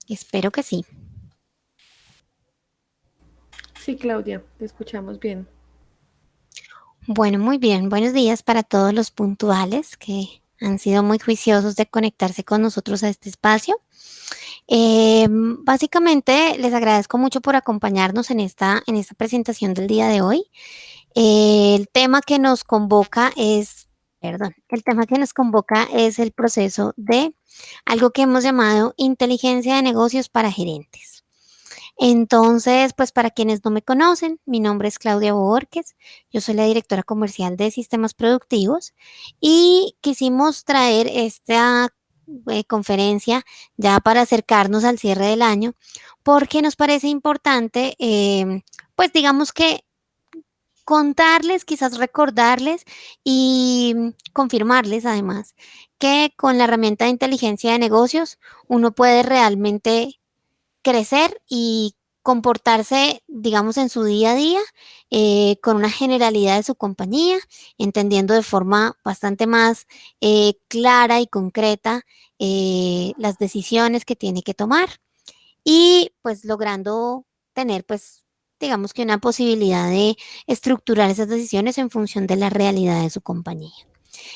Espero que sí. Sí, Claudia, te escuchamos bien. Bueno, muy bien. Buenos días para todos los puntuales que han sido muy juiciosos de conectarse con nosotros a este espacio. Básicamente, les agradezco mucho por acompañarnos en esta presentación del día de hoy. El tema que nos convoca es, perdón, el tema que nos convoca es el proceso de algo que hemos llamado inteligencia de negocios para gerentes. Entonces, pues para quienes no me conocen, mi nombre es Claudia Borges, yo soy la directora comercial de Sistemas Productivos y quisimos traer esta conferencia ya para acercarnos al cierre del año porque nos parece importante, pues digamos que contarles, quizás recordarles y confirmarles además que con la herramienta de inteligencia de negocios uno puede realmente crecer y comportarse, digamos, en su día a día con una generalidad de su compañía, entendiendo de forma bastante más clara y concreta las decisiones que tiene que tomar y pues logrando tener pues digamos que una posibilidad de estructurar esas decisiones en función de la realidad de su compañía.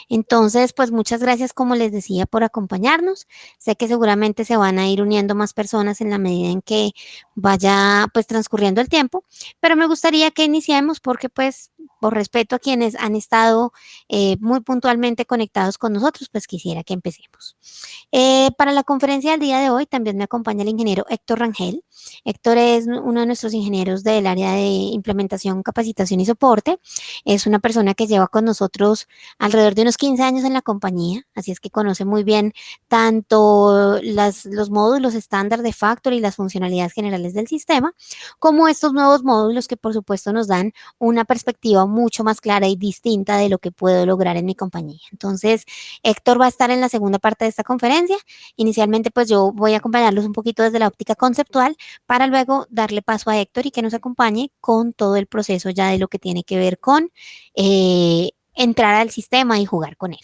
Entonces, pues muchas gracias, como les decía, por acompañarnos. Sé que seguramente se van a ir uniendo más personas en la medida en que vaya pues transcurriendo el tiempo, pero me gustaría que iniciemos porque pues por respeto a quienes han estado muy puntualmente conectados con nosotros, pues quisiera que empecemos. Para la conferencia del día de hoy también me acompaña el ingeniero Héctor Rangel. Héctor es uno de nuestros ingenieros del área de implementación, capacitación y soporte. Es una persona que lleva con nosotros alrededor de unos 15 años en la compañía, así es que conoce muy bien tanto los módulos estándar de Factory y las funcionalidades generales del sistema, como estos nuevos módulos que por supuesto nos dan una perspectiva mucho más clara y distinta de lo que puedo lograr en mi compañía. Entonces, Héctor va a estar en la segunda parte de esta conferencia. Inicialmente, pues yo voy a acompañarlos un poquito desde la óptica conceptual para luego darle paso a Héctor y que nos acompañe con todo el proceso ya de lo que tiene que ver con entrar al sistema y jugar con él.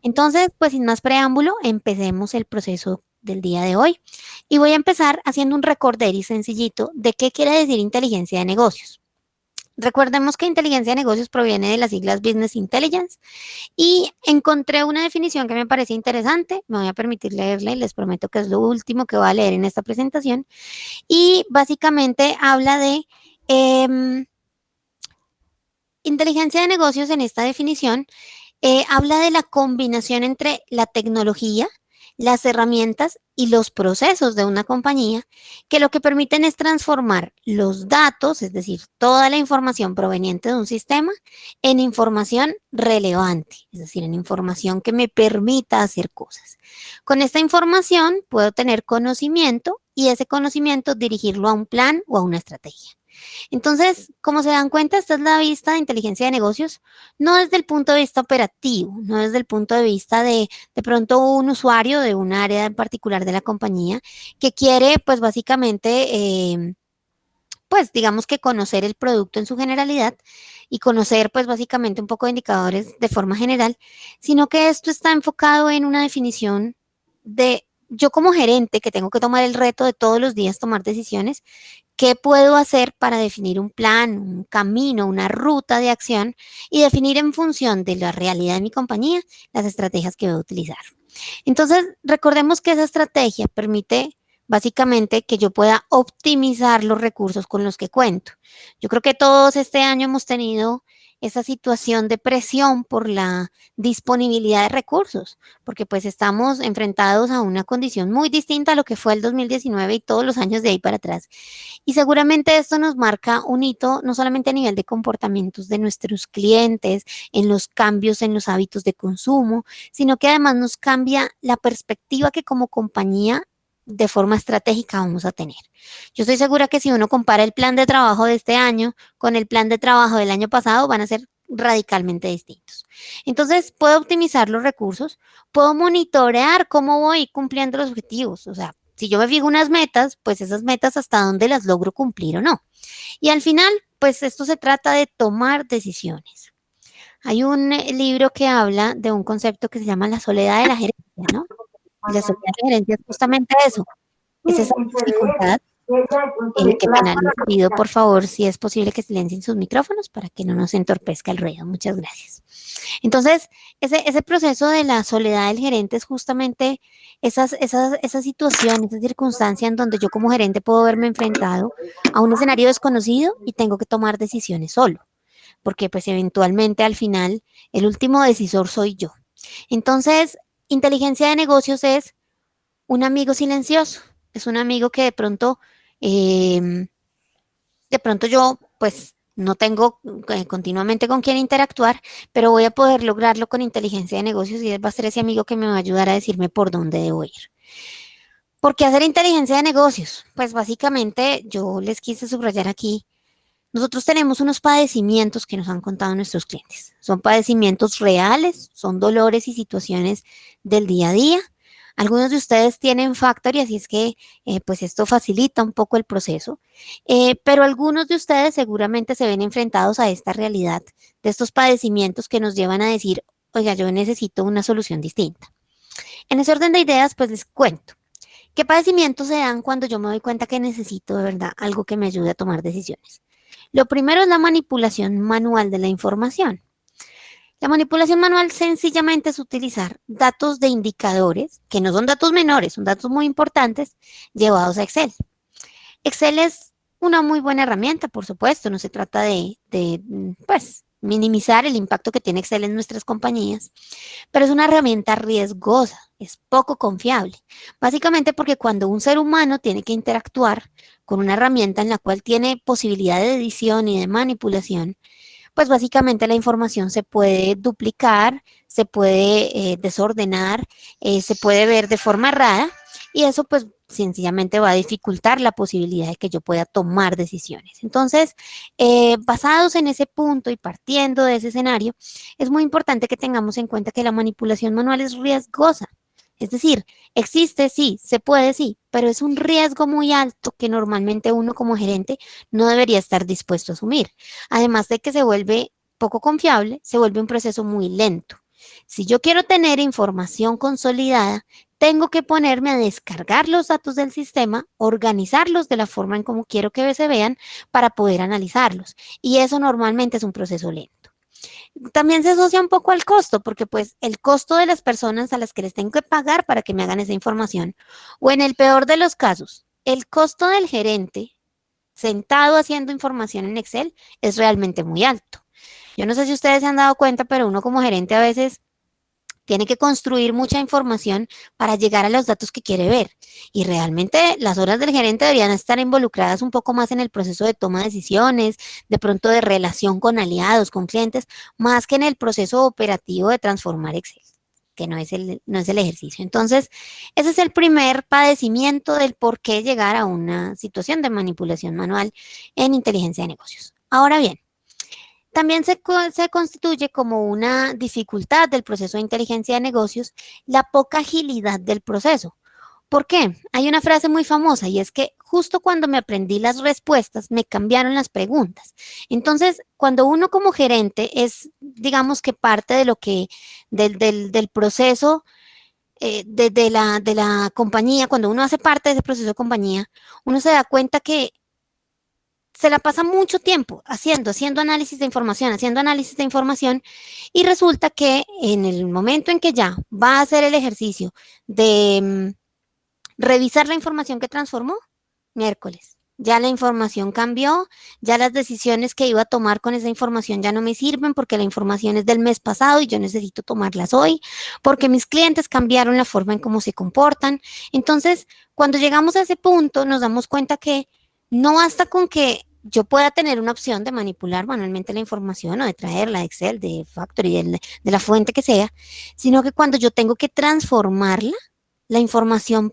Entonces, pues sin más preámbulo, empecemos el proceso del día de hoy. Y voy a empezar haciendo un recorder y sencillito de qué quiere decir inteligencia de negocios. Recordemos que inteligencia de negocios proviene de las siglas Business Intelligence y encontré una definición que me parece interesante. Me voy a permitir leerla y les prometo que es lo último que voy a leer en esta presentación. Y básicamente habla de inteligencia de negocios en esta definición. Habla de la combinación entre la tecnología, las herramientas y los procesos de una compañía que lo que permiten es transformar los datos, es decir, toda la información proveniente de un sistema, en información relevante, es decir, en información que me permita hacer cosas. Con esta información puedo tener conocimiento y ese conocimiento dirigirlo a un plan o a una estrategia. Entonces, como se dan cuenta, esta es la vista de inteligencia de negocios, no desde el punto de vista operativo, no desde el punto de vista de pronto un usuario de un área en particular de la compañía que quiere, pues básicamente, pues digamos que conocer el producto en su generalidad y conocer, pues básicamente un poco de indicadores de forma general, sino que esto está enfocado en una definición de yo como gerente que tengo que tomar el reto de todos los días tomar decisiones. ¿Qué puedo hacer para definir un plan, un camino, una ruta de acción y definir en función de la realidad de mi compañía las estrategias que voy a utilizar? Entonces, recordemos que esa estrategia permite básicamente que yo pueda optimizar los recursos con los que cuento. Yo creo que todos este año hemos tenido esa situación de presión por la disponibilidad de recursos, porque pues estamos enfrentados a una condición muy distinta a lo que fue el 2019 y todos los años de ahí para atrás. Y seguramente esto nos marca un hito no solamente a nivel de comportamientos de nuestros clientes, en los cambios en los hábitos de consumo, sino que además nos cambia la perspectiva que como compañía de forma estratégica vamos a tener. Yo estoy segura que si uno compara el plan de trabajo de este año con el plan de trabajo del año pasado, van a ser radicalmente distintos. Entonces, puedo optimizar los recursos, puedo monitorear cómo voy cumpliendo los objetivos. O sea, si yo me fijo unas metas, pues esas metas hasta dónde las logro cumplir o no. Y al final, pues esto se trata de tomar decisiones. Hay un libro que habla de un concepto que se llama la soledad de la gerencia, ¿no? Y la soledad de la gerencia es justamente eso, Es esa dificultad que pena, les pido por favor si es posible que silencien sus micrófonos para que no nos entorpezca el ruido. Muchas gracias. Entonces, ese proceso de la soledad del gerente es justamente esa situación, esa circunstancia en donde yo como gerente puedo verme enfrentado a un escenario desconocido y tengo que tomar decisiones solo, porque pues eventualmente al final el último decisor soy yo. Entonces, inteligencia de negocios es un amigo silencioso, es un amigo que eh, de pronto yo pues no tengo continuamente con quién interactuar, pero voy a poder lograrlo con inteligencia de negocios y él va a ser ese amigo que me va a ayudar a decirme por dónde debo ir. ¿Por qué hacer inteligencia de negocios? Pues básicamente yo les quise subrayar aquí. Nosotros tenemos unos padecimientos que nos han contado nuestros clientes. Son padecimientos reales, son dolores y situaciones del día a día. Algunos de ustedes tienen Factory, así es que pues esto facilita un poco el proceso, pero algunos de ustedes seguramente se ven enfrentados a esta realidad de estos padecimientos que nos llevan a decir, oiga, yo necesito una solución distinta. En ese orden de ideas, pues les cuento. ¿Qué padecimientos se dan cuando yo me doy cuenta que necesito de verdad algo que me ayude a tomar decisiones? Lo primero es la manipulación manual de la información. La manipulación manual sencillamente es utilizar datos de indicadores, que no son datos menores, son datos muy importantes, llevados a Excel. Excel es una muy buena herramienta, por supuesto, no se trata pues, minimizar el impacto que tiene Excel en nuestras compañías, pero es una herramienta riesgosa, es poco confiable, básicamente porque cuando un ser humano tiene que interactuar con una herramienta en la cual tiene posibilidad de edición y de manipulación, pues básicamente la información se puede duplicar, se puede desordenar, se puede ver de forma errada y eso pues sencillamente va a dificultar la posibilidad de que yo pueda tomar decisiones. Entonces, basados en ese punto y partiendo de ese escenario, es muy importante que tengamos en cuenta que la manipulación manual es riesgosa. Es decir, existe, sí, se puede, sí, pero es un riesgo muy alto que normalmente uno como gerente no debería estar dispuesto a asumir. Además de que se vuelve poco confiable, se vuelve un proceso muy lento. Si yo quiero tener información consolidada, tengo que ponerme a descargar los datos del sistema, organizarlos de la forma en como quiero que se vean para poder analizarlos. Y eso normalmente es un proceso lento. También se asocia un poco al costo, porque pues el costo de las personas a las que les tengo que pagar para que me hagan esa información, o en el peor de los casos, el costo del gerente sentado haciendo información en Excel es realmente muy alto. Yo no sé si ustedes se han dado cuenta, pero uno como gerente a veces tiene que construir mucha información para llegar a los datos que quiere ver. Y realmente las horas del gerente deberían estar involucradas un poco más en el proceso de toma de decisiones, de pronto de relación con aliados, con clientes, más que en el proceso operativo de transformar Excel, que no es el ejercicio. Entonces, ese es el primer padecimiento del por qué llegar a una situación de manipulación manual en inteligencia de negocios. Ahora bien, también se constituye como una dificultad del proceso de inteligencia de negocios la poca agilidad del proceso. ¿Por qué? Hay una frase muy famosa y es que justo cuando me aprendí las respuestas, me cambiaron las preguntas. Entonces, cuando uno como gerente es, digamos que parte de lo que, del proceso de la compañía, cuando uno hace parte de ese proceso de compañía, uno se da cuenta que se la pasa mucho tiempo haciendo análisis de información y resulta que en el momento en que ya va a hacer el ejercicio de revisar la información que transformó, miércoles. Ya la información cambió, ya las decisiones que iba a tomar con esa información ya no me sirven porque la información es del mes pasado y yo necesito tomarlas hoy, porque mis clientes cambiaron la forma en cómo se comportan. Entonces, cuando llegamos a ese punto, nos damos cuenta que no basta con que yo pueda tener una opción de manipular manualmente la información o de traerla de Excel, de Factory, de la fuente que sea, sino que cuando yo tengo que transformarla, la información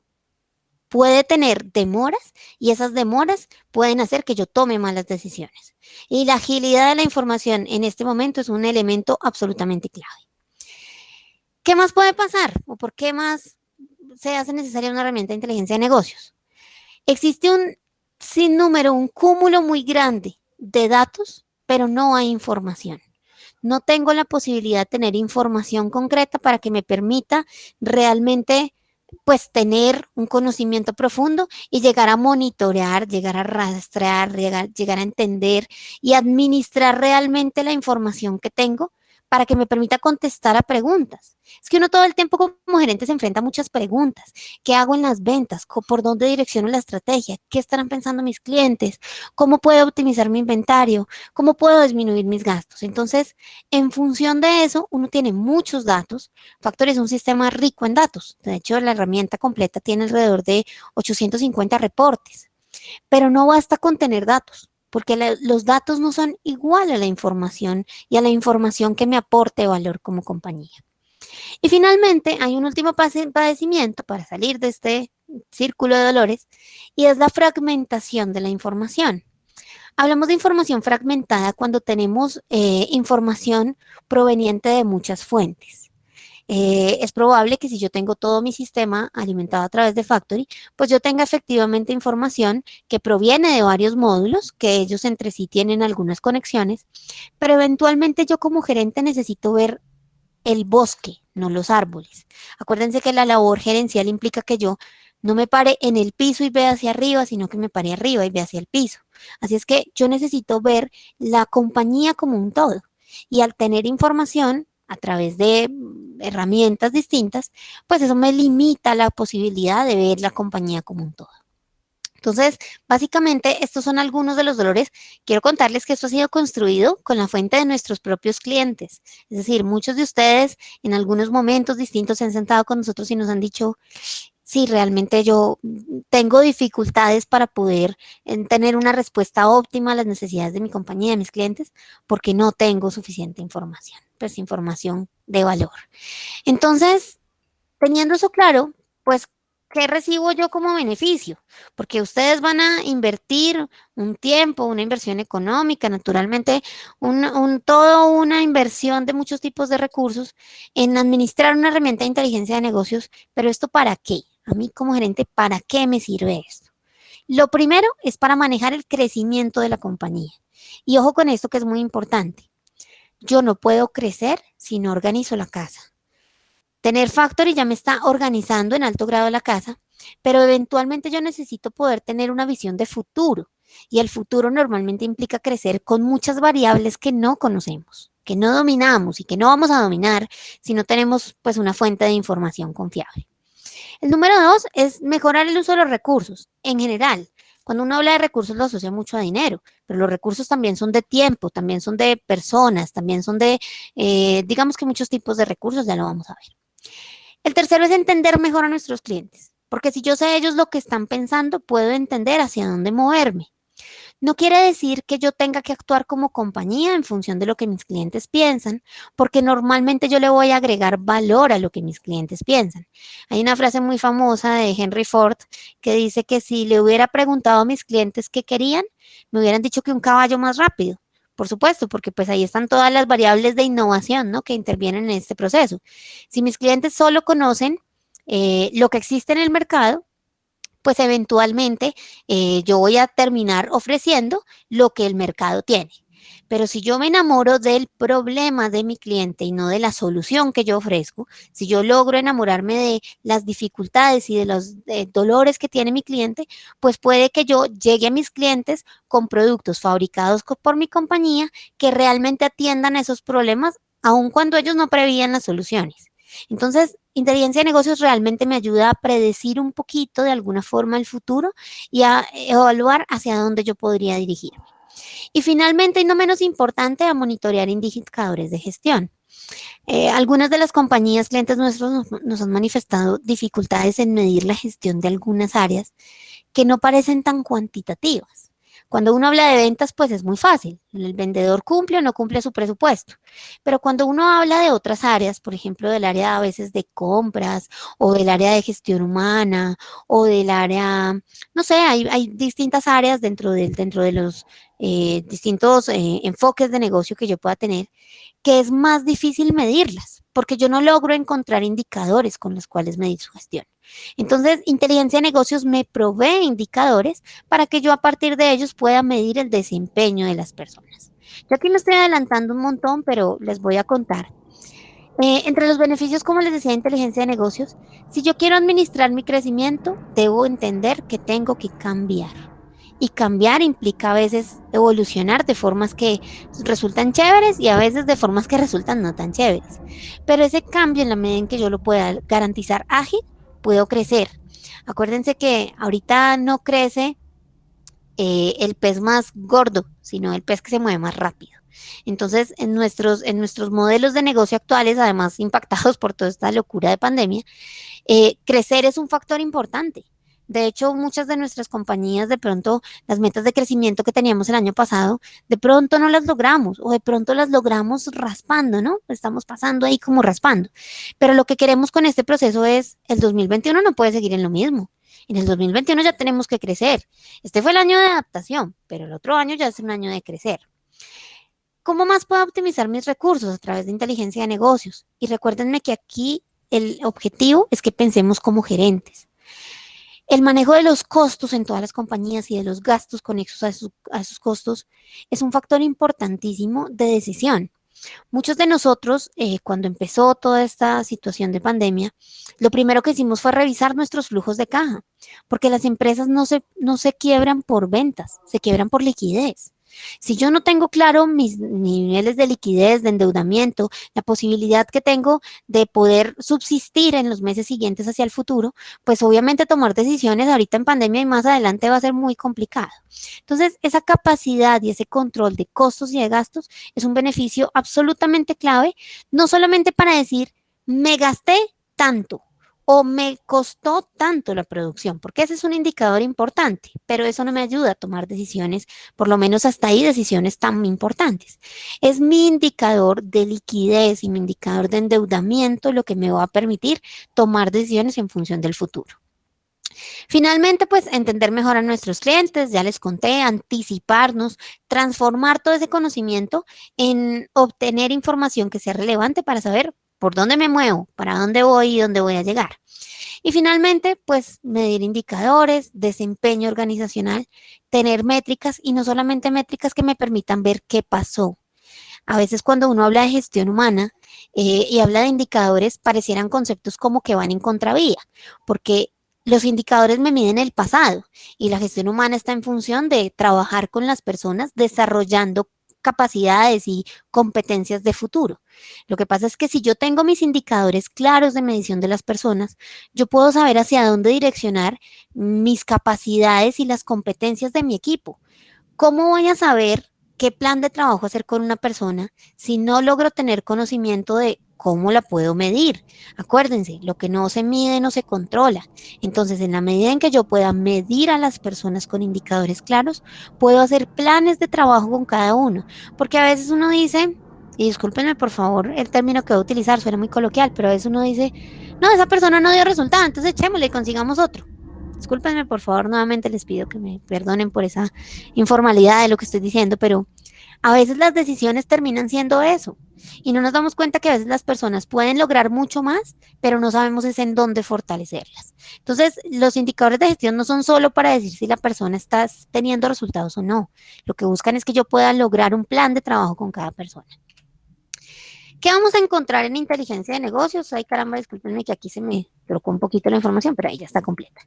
puede tener demoras y esas demoras pueden hacer que yo tome malas decisiones. Y la agilidad de la información en este momento es un elemento absolutamente clave. ¿Qué más puede pasar? ¿O por qué más se hace necesaria una herramienta de inteligencia de negocios? Existe un sinnúmero, un cúmulo muy grande de datos, pero no hay información. No tengo la posibilidad de tener información concreta para que me permita realmente pues tener un conocimiento profundo y llegar a monitorear, llegar a rastrear, llegar a entender y administrar realmente la información que tengo para que me permita contestar a preguntas. Es que uno todo el tiempo como gerente se enfrenta a muchas preguntas. ¿Qué hago en las ventas? ¿Por dónde direcciono la estrategia? ¿Qué estarán pensando mis clientes? ¿Cómo puedo optimizar mi inventario? ¿Cómo puedo disminuir mis gastos? Entonces, en función de eso, uno tiene muchos datos. Factory es un sistema rico en datos. De hecho, la herramienta completa tiene alrededor de 850 reportes. Pero no basta con tener datos, porque los datos no son igual a la información y a la información que me aporte valor como compañía. Y finalmente, hay un último padecimiento para salir de este círculo de dolores y es la fragmentación de la información. Hablamos de información fragmentada cuando tenemos información proveniente de muchas fuentes. Es probable que si yo tengo todo mi sistema alimentado a través de Factory, pues yo tenga efectivamente información que proviene de varios módulos, que ellos entre sí tienen algunas conexiones, pero eventualmente yo como gerente necesito ver el bosque, no los árboles. Acuérdense que la labor gerencial implica que yo no me pare en el piso y vea hacia arriba, sino que me pare arriba y vea hacia el piso. Así es que yo necesito ver la compañía como un todo. Y al tener información a través de herramientas distintas, pues eso me limita la posibilidad de ver la compañía como un todo. Entonces, básicamente, estos son algunos de los dolores. Quiero contarles que esto ha sido construido con la fuente de nuestros propios clientes. Es decir, muchos de ustedes en algunos momentos distintos se han sentado con nosotros y nos han dicho, sí, realmente yo tengo dificultades para poder tener una respuesta óptima a las necesidades de mi compañía, de mis clientes, porque no tengo suficiente información, pues información de valor. Entonces, teniendo eso claro, pues, ¿qué recibo yo como beneficio? Porque ustedes van a invertir un tiempo, una inversión económica, naturalmente, todo una inversión de muchos tipos de recursos en administrar una herramienta de inteligencia de negocios, pero ¿esto para qué? A mí como gerente, ¿para qué me sirve esto? Lo primero es para manejar el crecimiento de la compañía. Y ojo con esto que es muy importante. Yo no puedo crecer si no organizo la casa. Tener Factory ya me está organizando en alto grado la casa, pero eventualmente yo necesito poder tener una visión de futuro. Y el futuro normalmente implica crecer con muchas variables que no conocemos, que no dominamos y que no vamos a dominar si no tenemos pues una fuente de información confiable. El número dos es mejorar el uso de los recursos en general. Cuando uno habla de recursos lo asocia mucho a dinero, pero los recursos también son de tiempo, también son de personas, también son de, digamos que muchos tipos de recursos, ya lo vamos a ver. El tercero es entender mejor a nuestros clientes, porque si yo sé ellos lo que están pensando, puedo entender hacia dónde moverme. No quiere decir que yo tenga que actuar como compañía en función de lo que mis clientes piensan, porque normalmente yo le voy a agregar valor a lo que mis clientes piensan. Hay una frase muy famosa de Henry Ford que dice que si le hubiera preguntado a mis clientes qué querían, me hubieran dicho que un caballo más rápido. Por supuesto, porque pues ahí están todas las variables de innovación, ¿no? Que intervienen en este proceso. Si mis clientes solo conocen lo que existe en el mercado, pues eventualmente yo voy a terminar ofreciendo lo que el mercado tiene. Pero si yo me enamoro del problema de mi cliente y no de la solución que yo ofrezco, si yo logro enamorarme de las dificultades y de los dolores que tiene mi cliente, pues puede que yo llegue a mis clientes con productos fabricados por mi compañía que realmente atiendan esos problemas, aun cuando ellos no prevían las soluciones. Entonces, inteligencia de negocios realmente me ayuda a predecir un poquito de alguna forma el futuro y a evaluar hacia dónde yo podría dirigirme. Y finalmente, y no menos importante, a monitorear indicadores de gestión. Algunas de las compañías clientes nuestros nos han manifestado dificultades en medir la gestión de algunas áreas que no parecen tan cuantitativas. Cuando uno habla de ventas, pues es muy fácil. El vendedor cumple o no cumple su presupuesto. Pero cuando uno habla de otras áreas, por ejemplo, del área a veces de compras o del área de gestión humana o del área, no sé, hay distintas áreas dentro de los distintos enfoques de negocio que yo pueda tener, que es más difícil medirlas, porque yo no logro encontrar indicadores con los cuales medir su gestión. Entonces, inteligencia de negocios me provee indicadores para que yo a partir de ellos pueda medir el desempeño de las personas. Yo aquí me estoy adelantando un montón, pero les voy a contar. Entre los beneficios, como les decía, de inteligencia de negocios, si yo quiero administrar mi crecimiento, debo entender que tengo que cambiar. Y cambiar implica a veces evolucionar de formas que resultan chéveres y a veces de formas que resultan no tan chéveres. Pero ese cambio, en la medida en que yo lo pueda garantizar ágil, puedo crecer. Acuérdense que ahorita no crece el pez más gordo, sino el pez que se mueve más rápido. Entonces, en nuestros modelos de negocio actuales, además impactados por toda esta locura de pandemia, crecer es un factor importante. De hecho, muchas de nuestras compañías, de pronto, las metas de crecimiento que teníamos el año pasado, de pronto no las logramos o de pronto las logramos raspando, ¿no? Estamos pasando ahí como raspando. Pero lo que queremos con este proceso es, el 2021 no puede seguir en lo mismo. En el 2021 ya tenemos que crecer. Este fue el año de adaptación, pero el otro año ya es un año de crecer. ¿Cómo más puedo optimizar mis recursos? A través de inteligencia de negocios. Y recuérdenme que aquí el objetivo es que pensemos como gerentes. El manejo de los costos en todas las compañías y de los gastos conexos a esos costos es un factor importantísimo de decisión. Muchos de nosotros, cuando empezó toda esta situación de pandemia, lo primero que hicimos fue revisar nuestros flujos de caja, porque las empresas no se quiebran por ventas, se quiebran por liquidez. Si yo no tengo claro mis niveles de liquidez, de endeudamiento, la posibilidad que tengo de poder subsistir en los meses siguientes hacia el futuro, pues obviamente tomar decisiones ahorita en pandemia y más adelante va a ser muy complicado. Entonces, esa capacidad y ese control de costos y de gastos es un beneficio absolutamente clave, no solamente para decir, me gasté tanto o me costó tanto la producción, porque ese es un indicador importante, pero eso no me ayuda a tomar decisiones, por lo menos hasta ahí, decisiones tan importantes. Es mi indicador de liquidez y mi indicador de endeudamiento lo que me va a permitir tomar decisiones en función del futuro. Finalmente, pues entender mejor a nuestros clientes, ya les conté, anticiparnos, transformar todo ese conocimiento en obtener información que sea relevante para saber por dónde me muevo, para dónde voy y dónde voy a llegar. Y finalmente, pues medir indicadores, desempeño organizacional, tener métricas y no solamente métricas que me permitan ver qué pasó. A veces cuando uno habla de gestión humana y habla de indicadores, parecieran conceptos como que van en contravía, porque los indicadores me miden el pasado y la gestión humana está en función de trabajar con las personas desarrollando capacidades y competencias de futuro. Lo que pasa es que si yo tengo mis indicadores claros de medición de las personas, yo puedo saber hacia dónde direccionar mis capacidades y las competencias de mi equipo. ¿Cómo voy a saber qué plan de trabajo hacer con una persona si no logro tener conocimiento de cómo la puedo medir? Acuérdense, lo que no se mide no se controla. Entonces, en la medida en que yo pueda medir a las personas con indicadores claros, puedo hacer planes de trabajo con cada uno. Porque a veces uno dice, y discúlpenme por favor el término que voy a utilizar, suena muy coloquial, pero a veces uno dice, no, esa persona no dio resultado, entonces echémosle y consigamos otro. Discúlpenme, por favor, nuevamente les pido que me perdonen por esa informalidad de lo que estoy diciendo, pero a veces las decisiones terminan siendo eso. Y no nos damos cuenta que a veces las personas pueden lograr mucho más, pero no sabemos es en dónde fortalecerlas. Entonces, los indicadores de gestión no son solo para decir si la persona está teniendo resultados o no. Lo que buscan es que yo pueda lograr un plan de trabajo con cada persona. ¿Qué vamos a encontrar en inteligencia de negocios? Ay, caramba, discúlpenme que aquí se me trocó un poquito la información, pero ahí ya está completa.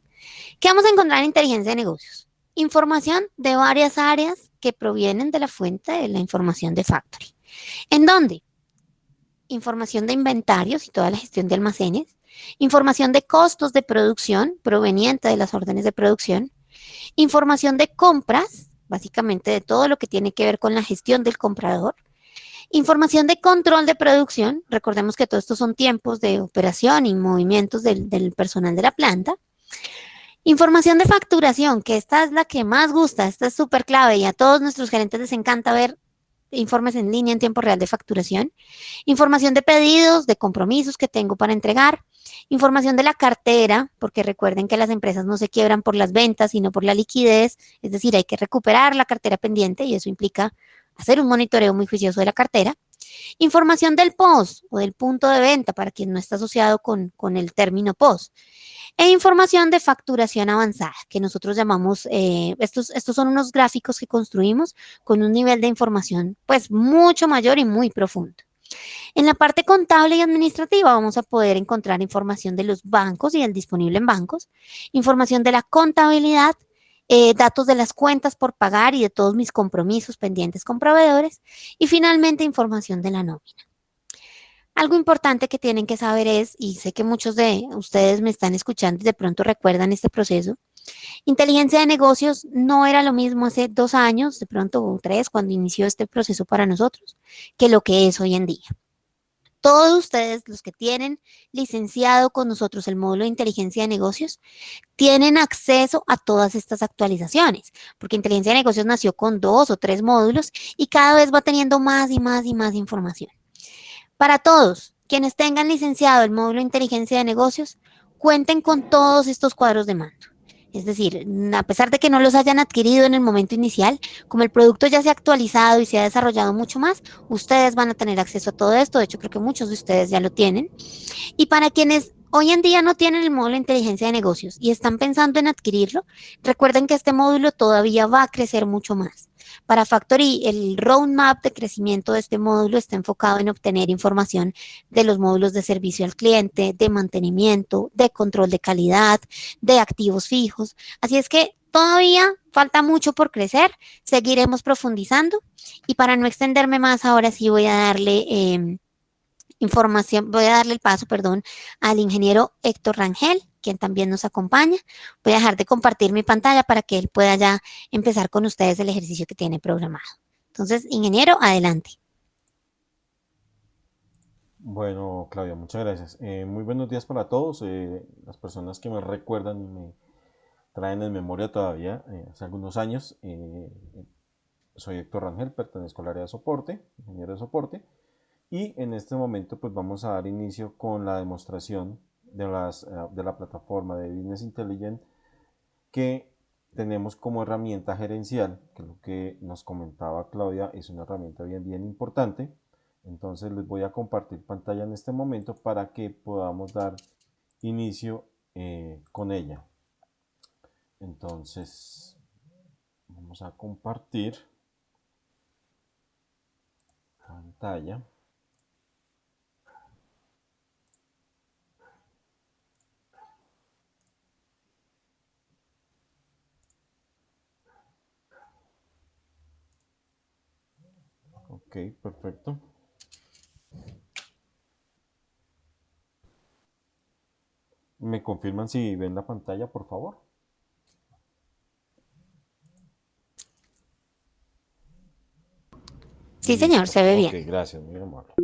¿Qué vamos a encontrar en inteligencia de negocios? Información de varias áreas que provienen de la fuente de la información de Factory. ¿En dónde? Información de inventarios y toda la gestión de almacenes, información de costos de producción proveniente de las órdenes de producción, información de compras, básicamente de todo lo que tiene que ver con la gestión del comprador, información de control de producción, recordemos que todo esto son tiempos de operación y movimientos del personal de la planta. Información de facturación, que esta es la que más gusta, esta es súper clave y a todos nuestros gerentes les encanta ver informes en línea en tiempo real de facturación. Información de pedidos, de compromisos que tengo para entregar. Información de la cartera, porque recuerden que las empresas no se quiebran por las ventas, sino por la liquidez, es decir, hay que recuperar la cartera pendiente y eso implica hacer un monitoreo muy juicioso de la cartera. Información del POS o del punto de venta para quien no está asociado con el término POS. E información de facturación avanzada, que nosotros llamamos, estos son unos gráficos que construimos con un nivel de información pues mucho mayor y muy profundo. En la parte contable y administrativa vamos a poder encontrar información de los bancos y el disponible en bancos, información de la contabilidad, datos de las cuentas por pagar y de todos mis compromisos pendientes con proveedores y finalmente información de la nómina. Algo importante que tienen que saber es, y sé que muchos de ustedes me están escuchando y de pronto recuerdan este proceso, inteligencia de negocios no era lo mismo hace 2 años, de pronto o 3, cuando inició este proceso para nosotros, que lo que es hoy en día. Todos ustedes, los que tienen licenciado con nosotros el módulo de inteligencia de negocios, tienen acceso a todas estas actualizaciones, porque inteligencia de negocios nació con 2 o 3 módulos y cada vez va teniendo más y más y más información. Para todos quienes tengan licenciado el módulo de inteligencia de negocios, cuenten con todos estos cuadros de mando. Es decir, a pesar de que no los hayan adquirido en el momento inicial, como el producto ya se ha actualizado y se ha desarrollado mucho más, ustedes van a tener acceso a todo esto. De hecho, creo que muchos de ustedes ya lo tienen. Y para quienes hoy en día no tienen el módulo de inteligencia de negocios y están pensando en adquirirlo, recuerden que este módulo todavía va a crecer mucho más. Para Factory, el roadmap de crecimiento de este módulo está enfocado en obtener información de los módulos de servicio al cliente, de mantenimiento, de control de calidad, de activos fijos. Así es que todavía falta mucho por crecer, seguiremos profundizando y para no extenderme más, ahora sí voy a darle información, voy a darle el paso, perdón, al ingeniero Héctor Rangel, quien también nos acompaña. Voy a dejar de compartir mi pantalla para que él pueda ya empezar con ustedes el ejercicio que tiene programado. Entonces, ingeniero, adelante. Bueno, Claudia, muchas gracias. Muy buenos días para todos. Las personas que me recuerdan y me traen en memoria todavía, hace algunos años, soy Héctor Rangel, pertenezco al área de soporte, ingeniero de soporte, y en este momento pues vamos a dar inicio con la demostración de la plataforma de Business Intelligence que tenemos como herramienta gerencial, que lo que nos comentaba Claudia es una herramienta bien importante. Entonces les voy a compartir pantalla en este momento para que podamos dar inicio con ella. Entonces vamos a compartir pantalla. Ok, perfecto. ¿Me confirman si ven la pantalla, por favor? Sí, señor, Listo. se ve Ok, bien. gracias, muy amable.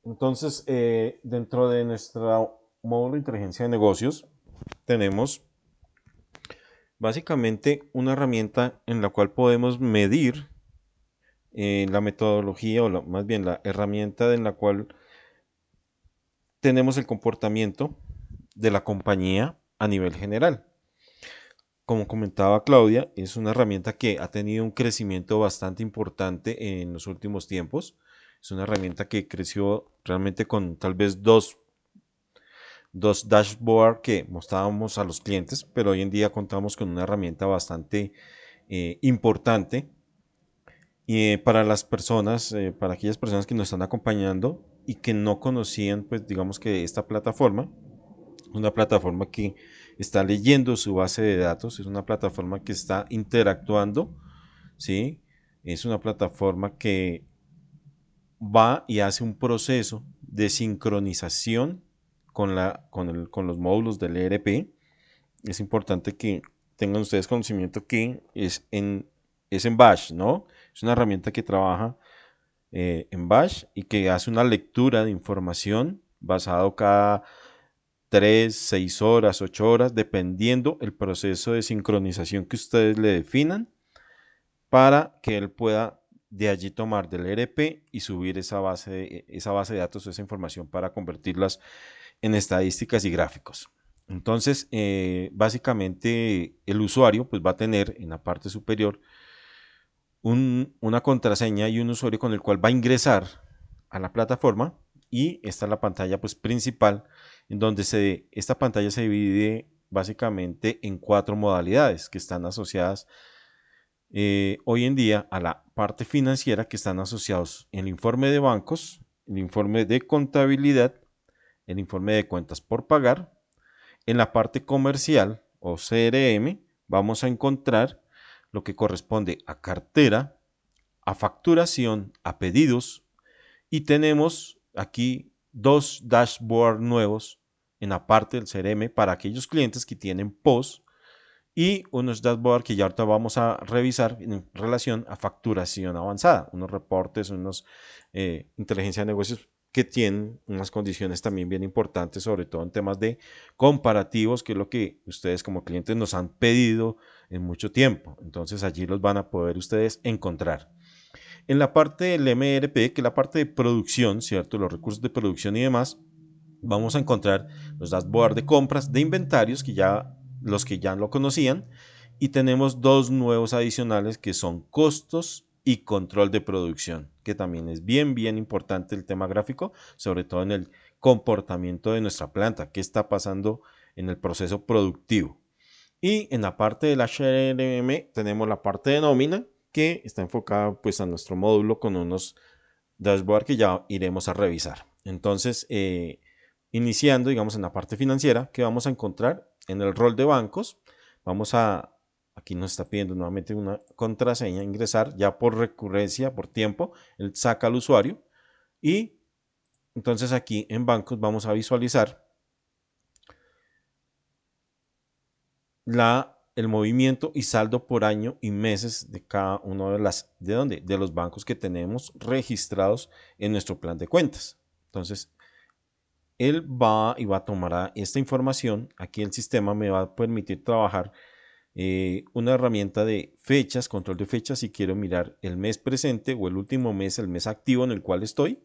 Entonces, dentro de nuestro módulo de inteligencia de negocios, tenemos básicamente una herramienta en la cual podemos medir la metodología o más bien la herramienta en la cual tenemos el comportamiento de la compañía a nivel general. Como comentaba Claudia, es una herramienta que ha tenido un crecimiento bastante importante en los últimos tiempos. Es una herramienta que creció realmente con tal vez dos dashboards que mostrábamos a los clientes, pero hoy en día contamos con una herramienta bastante importante y para las personas, para aquellas personas que nos están acompañando y que no conocían, pues digamos que esta plataforma, una plataforma que está leyendo su base de datos, es una plataforma que está interactuando, ¿sí? Es una plataforma que va y hace un proceso de sincronización con los módulos del ERP. Es importante que tengan ustedes conocimiento que es en Bash, ¿no? Es una herramienta que trabaja en Bash y que hace una lectura de información basado cada 3, 6 horas, 8 horas, dependiendo el proceso de sincronización que ustedes le definan para que él pueda de allí tomar del ERP y subir esa base de datos, esa información para convertirlas en estadísticas y gráficos. Entonces, básicamente el usuario pues, va a tener en la parte superior una contraseña y un usuario con el cual va a ingresar a la plataforma y esta es la pantalla pues, principal en donde esta pantalla se divide básicamente en 4 modalidades que están asociadas hoy en día a la parte financiera que están asociados el informe de bancos, el informe de contabilidad, el informe de cuentas por pagar. En la parte comercial o CRM vamos a encontrar lo que corresponde a cartera, a facturación, a pedidos, y tenemos aquí dos dashboards nuevos en la parte del CRM para aquellos clientes que tienen POS y unos dashboards que ya ahorita vamos a revisar en relación a facturación avanzada, unos reportes, unos inteligencia de negocios que tienen unas condiciones también bien importantes, sobre todo en temas de comparativos, que es lo que ustedes como clientes nos han pedido en mucho tiempo. Entonces allí los van a poder ustedes encontrar. En la parte del MRP, que es la parte de producción, ¿cierto? Los recursos de producción y demás, vamos a encontrar los dashboards de compras, de inventarios, que ya los que ya lo conocían, y tenemos dos nuevos adicionales que son costos y control de producción, que también es bien importante el tema gráfico, sobre todo en el comportamiento de nuestra planta, qué está pasando en el proceso productivo. Y en la parte del HRM tenemos la parte de nómina, que está enfocada pues a nuestro módulo con unos dashboards que ya iremos a revisar. Entonces, iniciando, digamos, en la parte financiera, que vamos a encontrar en el rol de bancos, aquí nos está pidiendo nuevamente una contraseña, ingresar ya por recurrencia, por tiempo, él saca al usuario y entonces aquí en bancos vamos a visualizar el movimiento y saldo por año y meses de cada uno de los bancos que tenemos registrados en nuestro plan de cuentas. Entonces, él va a tomar esta información. Aquí el sistema me va a permitir trabajar una herramienta de fechas, control de fechas, si quiero mirar el mes presente o el último mes, el mes activo en el cual estoy,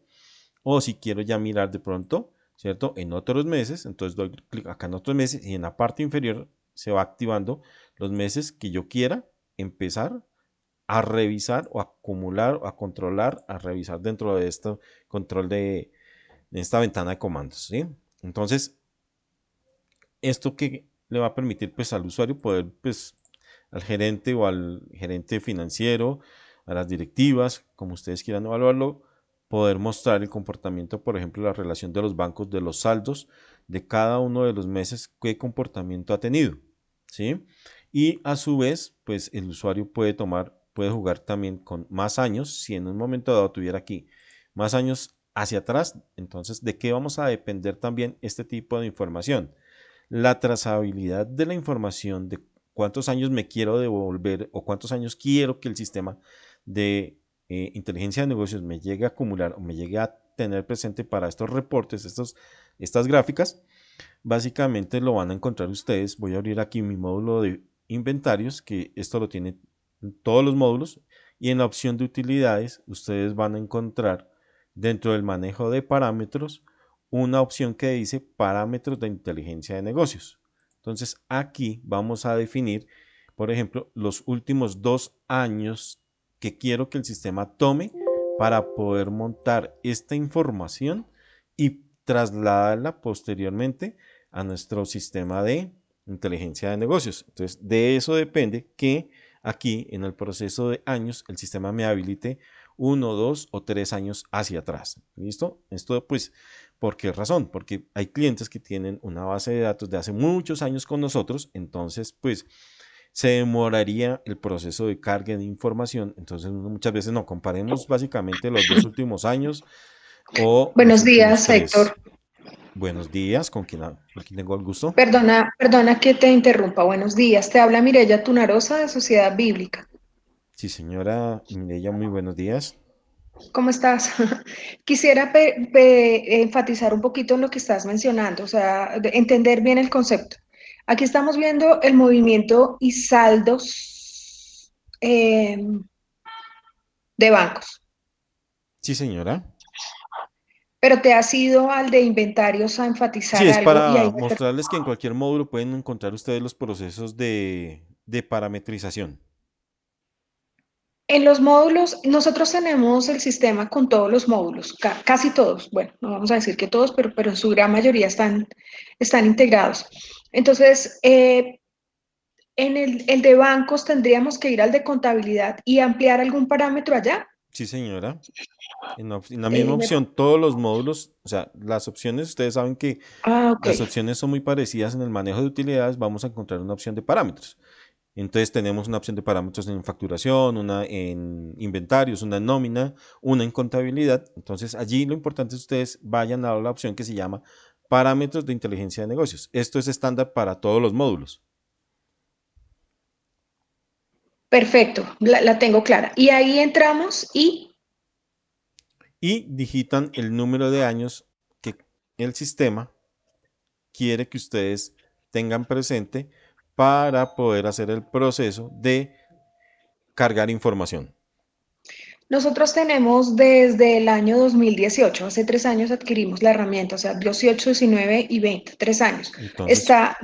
o si quiero ya mirar de pronto, ¿cierto? En otros meses, entonces doy clic acá en otros meses y en la parte inferior se va activando los meses que yo quiera empezar a revisar o acumular o a controlar, a revisar dentro de este control de esta ventana de comandos, ¿sí? Entonces, esto que le va a permitir pues al usuario poder pues al gerente o al gerente financiero, a las directivas, como ustedes quieran evaluarlo, poder mostrar el comportamiento, por ejemplo, la relación de los bancos, de los saldos de cada uno de los meses, qué comportamiento ha tenido, ¿sí? Y a su vez, pues el usuario puede jugar también con más años, si en un momento dado tuviera aquí más años hacia atrás, entonces, ¿de qué vamos a depender también este tipo de información? La trazabilidad de la información de cuántos años me quiero devolver o cuántos años quiero que el sistema de inteligencia de negocios me llegue a acumular o me llegue a tener presente para estos reportes, estas gráficas, básicamente lo van a encontrar ustedes. Voy a abrir aquí mi módulo de inventarios, que esto lo tiene en todos los módulos, y en la opción de utilidades ustedes van a encontrar dentro del manejo de parámetros una opción que dice parámetros de inteligencia de negocios. Entonces aquí vamos a definir, por ejemplo, los últimos 2 años que quiero que el sistema tome para poder montar esta información y trasladarla posteriormente a nuestro sistema de inteligencia de negocios. Entonces, de eso depende que aquí en el proceso de años el sistema me habilite 1, 2 o 3 años hacia atrás. ¿Listo? Esto pues, ¿por qué razón? Porque hay clientes que tienen una base de datos de hace muchos años con nosotros, entonces pues se demoraría el proceso de carga de información. Entonces muchas veces no, comparemos básicamente los 2 últimos años o los Buenos últimos días, 3. Héctor. Buenos días, con quién tengo el gusto? Perdona que te interrumpa. Buenos días. Te habla Mireya Tunarosa de Sociedad Bíblica. Sí, señora Mireya, muy buenos días. ¿Cómo estás? Quisiera enfatizar un poquito en lo que estás mencionando, o sea, entender bien el concepto. Aquí estamos viendo el movimiento y saldos de bancos, Sí, señora. pero te has ido al de inventarios a Sí, enfatizar es algo y para ahí mostrarles que en cualquier módulo pueden encontrar ustedes los procesos de parametrización. en los módulos, nosotros tenemos el sistema con todos los módulos, casi todos, bueno, no vamos a decir que todos, pero en su gran mayoría están integrados. Entonces, en el de bancos tendríamos que ir al de contabilidad y ampliar algún parámetro allá. Sí, señora. En la misma Me- opción, todos los módulos, o sea, las opciones, ustedes saben que ok. las opciones son muy parecidas en el manejo de utilidades, vamos a encontrar una opción de parámetros. Entonces tenemos una opción de parámetros en facturación, una en inventarios, una en nómina, una en contabilidad. Entonces allí lo importante es que ustedes vayan a la opción que se llama parámetros de inteligencia de negocios. Esto es estándar para todos los módulos. Perfecto, la tengo clara. Y ahí entramos Y digitan el número de años que el sistema quiere que ustedes tengan presente para poder hacer el proceso de cargar información. nosotros tenemos desde el año 2018, hace 3 años adquirimos la herramienta, o sea, 18, 19 y 20, 3 años. Entonces, Está,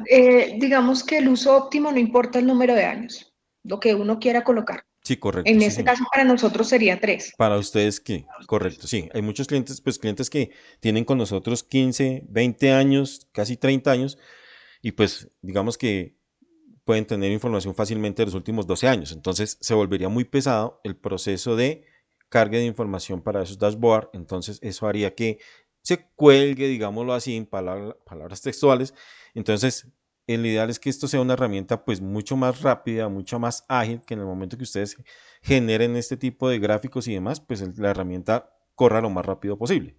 digamos que el uso óptimo no importa el número de años, lo que uno quiera colocar. sí, correcto, En sí, este señor. caso para nosotros sería 3. Para ustedes, ¿qué? Correcto, sí. Hay muchos clientes, pues clientes que tienen con nosotros 15, 20 años, casi 30 años, y pues digamos que pueden tener información fácilmente de los últimos 12 años. Entonces se volvería muy pesado el proceso de carga de información para esos dashboards. Entonces eso haría que se cuelgue, digámoslo así, en palabras textuales. Entonces el ideal es que esto sea una herramienta pues mucho más rápida, mucho más ágil, que en el momento que ustedes generen este tipo de gráficos y demás, pues la herramienta corra lo más rápido posible.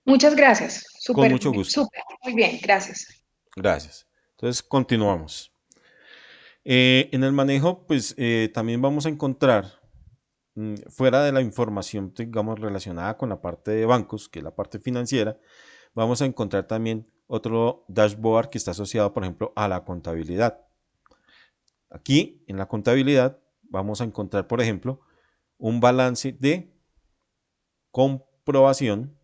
Muchas gracias, Con súper, mucho gusto. súper, muy bien, gracias. Gracias. Entonces continuamos. En el manejo, pues también vamos a encontrar, fuera de la información, digamos, relacionada con la parte de bancos, que es la parte financiera, vamos a encontrar también otro dashboard que está asociado, por ejemplo, a la contabilidad. Aquí, en la contabilidad, vamos a encontrar, por ejemplo, un balance de comprobación.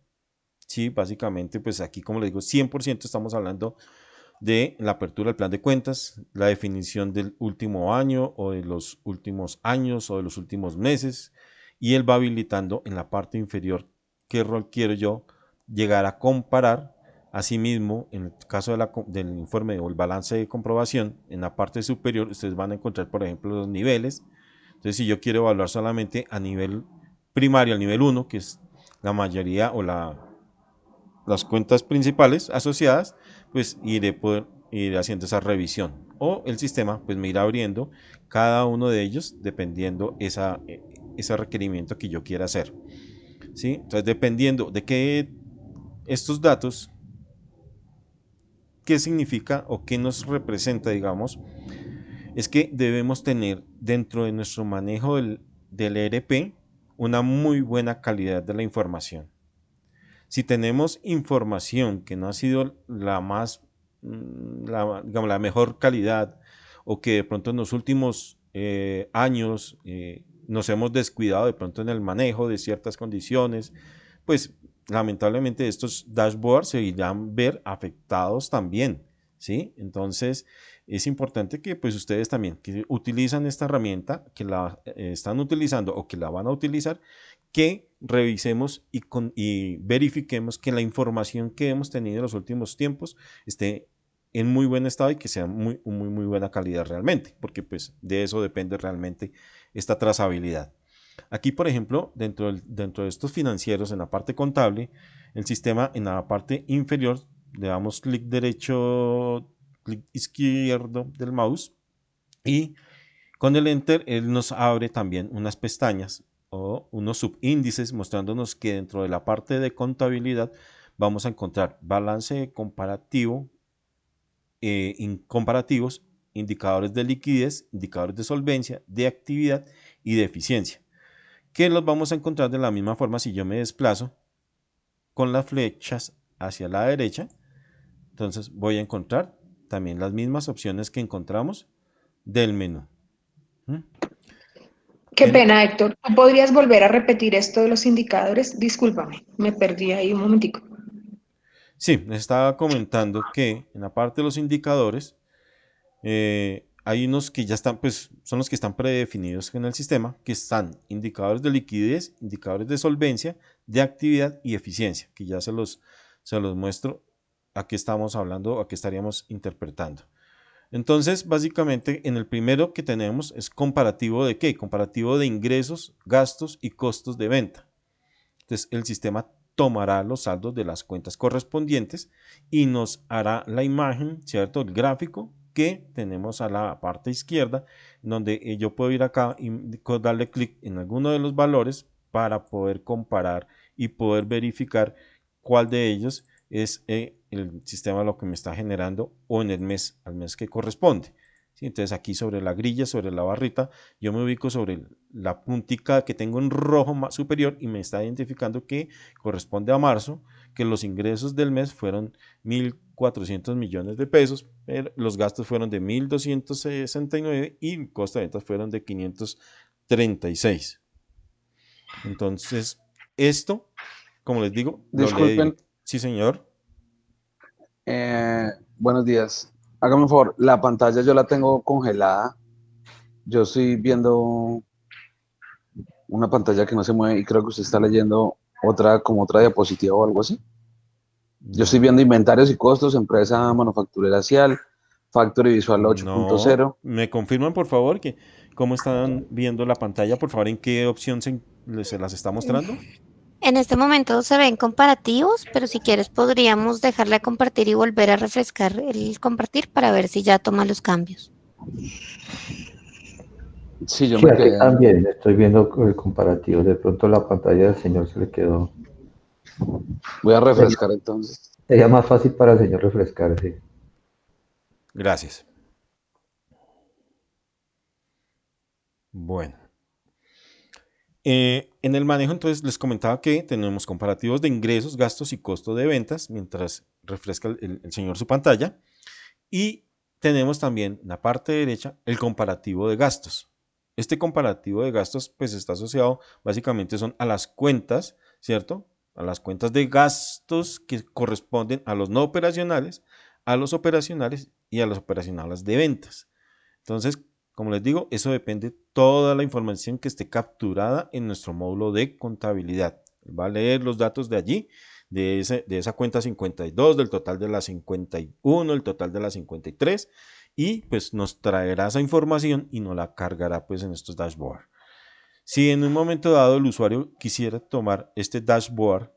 Sí, básicamente, pues aquí, como les digo, 100% estamos hablando de la apertura del plan de cuentas, la definición del último año o de los últimos años o de los últimos meses, y él va habilitando en la parte inferior qué rol quiero yo llegar a comparar. Asimismo, en el caso del informe o el balance de comprobación, en la parte superior ustedes van a encontrar, por ejemplo, los niveles. Entonces, si yo quiero evaluar solamente a nivel primario, al nivel 1, que es la mayoría o las cuentas principales asociadas, pues ir haciendo esa revisión. O el sistema pues me irá abriendo cada uno de ellos dependiendo ese requerimiento que yo quiera hacer. ¿Sí? Entonces, dependiendo de qué estos datos, qué significa o qué nos representa, digamos, es que debemos tener dentro de nuestro manejo del ERP una muy buena calidad de la información. Si tenemos información que no ha sido la más, digamos, la mejor calidad, o que de pronto en los últimos años nos hemos descuidado de pronto en el manejo de ciertas condiciones, pues lamentablemente estos dashboards se irán ver afectados también, ¿sí? Entonces es importante que pues ustedes también que utilizan esta herramienta, que la están utilizando o que la van a utilizar, que revisemos y verifiquemos que la información que hemos tenido en los últimos tiempos esté en muy buen estado y que sea muy buena calidad realmente, porque pues de eso depende realmente esta trazabilidad. Aquí, por ejemplo, dentro de estos financieros, en la parte contable, el sistema en la parte inferior, le damos clic derecho, clic izquierdo del mouse, y con el Enter, él nos abre también unas pestañas o unos subíndices mostrándonos que dentro de la parte de contabilidad vamos a encontrar balance comparativo, comparativos, indicadores de liquidez, indicadores de solvencia, de actividad y de eficiencia, que los vamos a encontrar de la misma forma si yo me desplazo con las flechas hacia la derecha. Entonces voy a encontrar también las mismas opciones que encontramos del menú. ¿Mm? Qué pena, Héctor. ¿Tú podrías volver a repetir esto de los indicadores? Discúlpame, me perdí ahí un momentico. Sí, les estaba comentando que en la parte de los indicadores hay unos que ya están, pues son los que están predefinidos en el sistema, que están indicadores de liquidez, indicadores de solvencia, de actividad y eficiencia, que ya se los muestro a qué estamos hablando, a qué estaríamos interpretando. Entonces, básicamente, en el primero que tenemos es comparativo de ¿qué? Comparativo de ingresos, gastos y costos de venta. Entonces, el sistema tomará los saldos de las cuentas correspondientes y nos hará la imagen, ¿cierto? El gráfico que tenemos a la parte izquierda, donde yo puedo ir acá y darle clic en alguno de los valores para poder comparar y poder verificar cuál de ellos es el sistema lo que me está generando o en el mes, al mes que corresponde. ¿Sí? Entonces aquí sobre la grilla, sobre la barrita, yo me ubico sobre la puntica que tengo en rojo más superior y me está identificando que corresponde a marzo, que los ingresos del mes fueron 1.400 millones de pesos, pero los gastos fueron de 1.269 y el costo de ventas fueron de 536. Entonces, esto, como les digo, lo lee Disculpen, directo. Sí, señor. buenos días. Hágame un favor, la pantalla yo la tengo congelada. Yo estoy viendo una pantalla que no se mueve y creo que usted está leyendo otra, como otra diapositiva o algo así. Yo estoy No, viendo inventarios y costos, empresa manufacturera Cial, Factory Visual no, 8.0. me confirman por favor que cómo están viendo la pantalla, por favor, en qué opción se las está mostrando. En este momento se ven comparativos, pero si quieres podríamos dejarle a compartir y volver a refrescar el compartir para ver si ya toma los cambios. Sí, yo Sí, me aquí quedé. también estoy viendo el comparativo. De pronto la pantalla del señor se le quedó. Voy a Sería, refrescar entonces. sería más fácil para el señor refrescar, sí. Gracias. Bueno. En el manejo, entonces, les comentaba que tenemos comparativos de ingresos, gastos y costo de ventas, mientras refresca el señor su pantalla. Y tenemos también en la parte derecha el comparativo de gastos. Este comparativo de gastos, pues, está asociado, básicamente, son a las cuentas, ¿cierto? A las cuentas de gastos que corresponden a los no operacionales, a los operacionales y a los operacionales de ventas. Entonces, como les digo, eso depende de toda la información que esté capturada en nuestro módulo de contabilidad. Va a leer los datos de allí, de esa cuenta 52, del total de la 51, el total de la 53, y pues nos traerá esa información y nos la cargará pues en estos dashboards. Si en un momento dado el usuario quisiera tomar este dashboard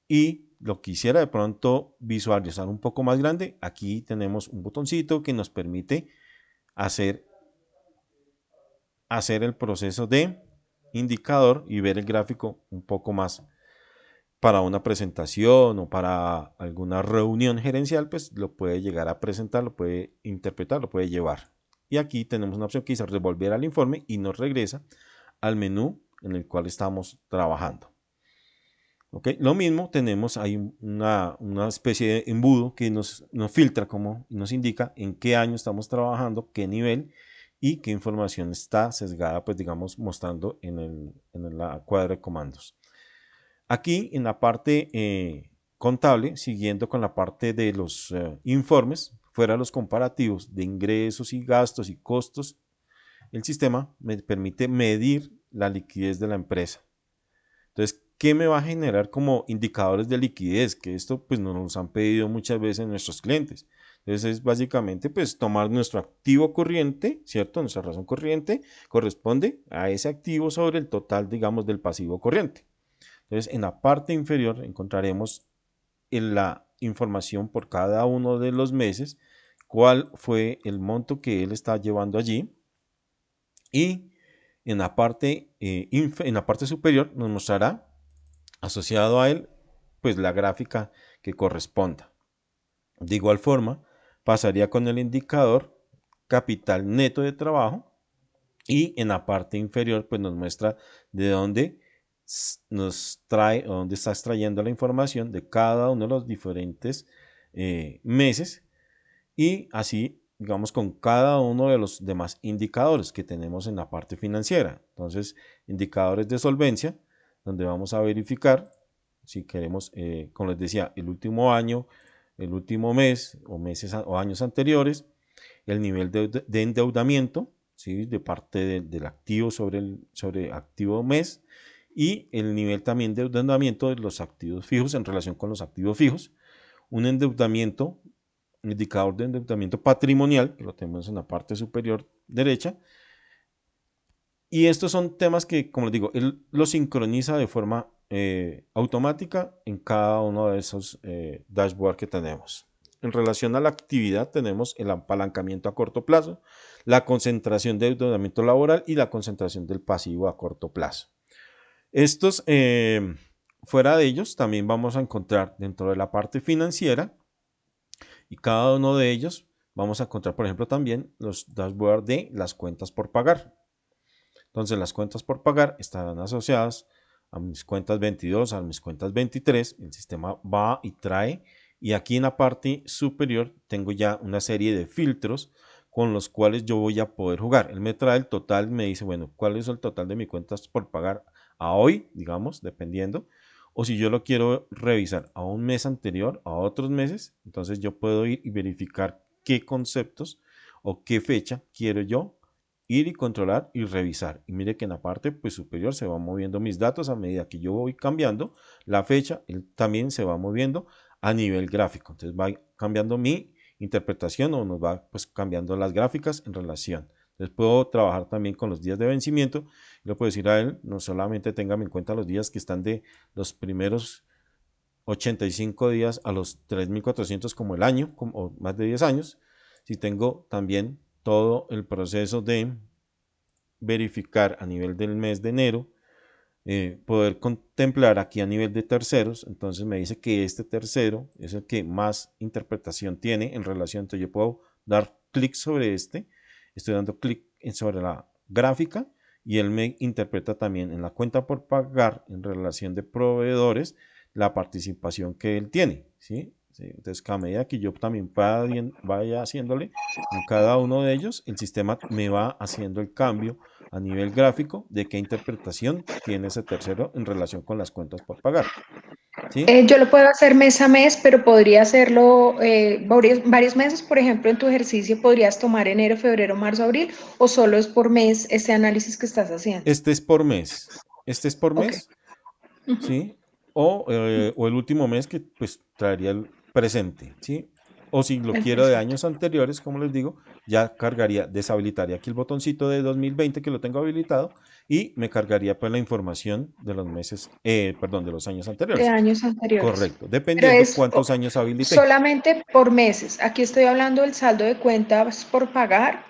y lo quisiera de pronto visualizar un poco más grande, aquí tenemos un botoncito que nos permite hacer el proceso de indicador y ver el gráfico un poco más para una presentación o para alguna reunión gerencial, pues lo puede llegar a presentar, lo puede interpretar, lo puede llevar. Y aquí tenemos una opción que dice revolver al informe y nos regresa al menú en el cual estamos trabajando. ¿Okay? Lo mismo tenemos ahí una especie de embudo que nos filtra, como nos indica en qué año estamos trabajando, qué nivel y qué información está sesgada, pues digamos, mostrando en la cuadra de comandos. Aquí en la parte contable, siguiendo con la parte de los informes, fuera los comparativos de ingresos y gastos y costos, el sistema me permite medir la liquidez de la empresa. Entonces, ¿qué me va a generar como indicadores de liquidez? Que esto pues nos han pedido muchas veces nuestros clientes. Entonces es básicamente pues tomar nuestro activo corriente, ¿cierto? Nuestra razón corriente corresponde a ese activo sobre el total, digamos, del pasivo corriente. Entonces en la parte inferior encontraremos en la información por cada uno de los meses, cuál fue el monto que él está llevando allí y en la parte superior nos mostrará asociado a él, pues la gráfica que corresponda. De igual forma, pasaría con el indicador capital neto de trabajo y en la parte inferior pues nos muestra de dónde nos trae o dónde está extrayendo la información de cada uno de los diferentes meses y así digamos con cada uno de los demás indicadores que tenemos en la parte financiera. Entonces, indicadores de solvencia, donde vamos a verificar si queremos, como les decía, el último año, el último mes o meses o años anteriores, el nivel de endeudamiento, ¿sí? De parte del activo sobre activo mes y el nivel también de endeudamiento de los activos fijos en relación con los activos fijos un endeudamiento, indicador de endeudamiento patrimonial, que lo tenemos en la parte superior derecha. Y estos son temas que, como les digo, él lo sincroniza de forma automática en cada uno de esos dashboards que tenemos. En relación a la actividad tenemos el apalancamiento a corto plazo, la concentración de endeudamiento laboral y la concentración del pasivo a corto plazo. Estos, fuera de ellos, también vamos a encontrar dentro de la parte financiera, y cada uno de ellos vamos a encontrar, por ejemplo, también los dashboards de las cuentas por pagar. Entonces las cuentas por pagar estarán asociadas a mis cuentas 22, a mis cuentas 23. El sistema va y trae, y aquí en la parte superior tengo ya una serie de filtros con los cuales yo voy a poder jugar. Él me trae el total, me dice, bueno, ¿cuál es el total de mis cuentas por pagar a hoy? Digamos, dependiendo. O si yo lo quiero revisar a un mes anterior, a otros meses, entonces yo puedo ir y verificar qué conceptos o qué fecha quiero yo ir y controlar y revisar. Y mire que en la parte pues, superior se van moviendo mis datos a medida que yo voy cambiando la fecha. Él también se va moviendo a nivel gráfico. Entonces va cambiando mi interpretación, o nos va pues cambiando las gráficas en relación. Entonces puedo trabajar también con los días de vencimiento. Le puedo decir a él, no solamente téngame en cuenta los días que están de los primeros 85 días a los 3.400 como el año, o más de 10 años, si tengo también todo el proceso de verificar a nivel del mes de enero, poder contemplar aquí a nivel de terceros. Entonces me dice que este tercero es el que más interpretación tiene en relación. Entonces yo puedo dar clic sobre este, estoy dando clic sobre la gráfica, y él me interpreta también en la cuenta por pagar en relación de proveedores la participación que él tiene, ¿sí? ¿Sí? Entonces, a medida que yo también vaya haciéndole en cada uno de ellos, el sistema me va haciendo el cambio a nivel gráfico de qué interpretación tiene ese tercero en relación con las cuentas por pagar, ¿sí? Yo lo puedo hacer mes a mes, pero podría hacerlo varios meses. Por ejemplo, en tu ejercicio podrías tomar enero, febrero, marzo, abril, o solo es por mes este análisis que estás haciendo. Este es por mes. Este es por Ok. mes, ¿sí? O el último mes que pues traería el presente, ¿sí? O si lo El quiero de presente. años anteriores, como les digo, ya cargaría, deshabilitaría aquí el botoncito de 2020 que lo tengo habilitado, y me cargaría pues la información de los meses, perdón, de los años De anteriores. años anteriores. Correcto, Pero dependiendo es cuántos años habilité. solamente por meses. Aquí estoy hablando del saldo de cuentas por pagar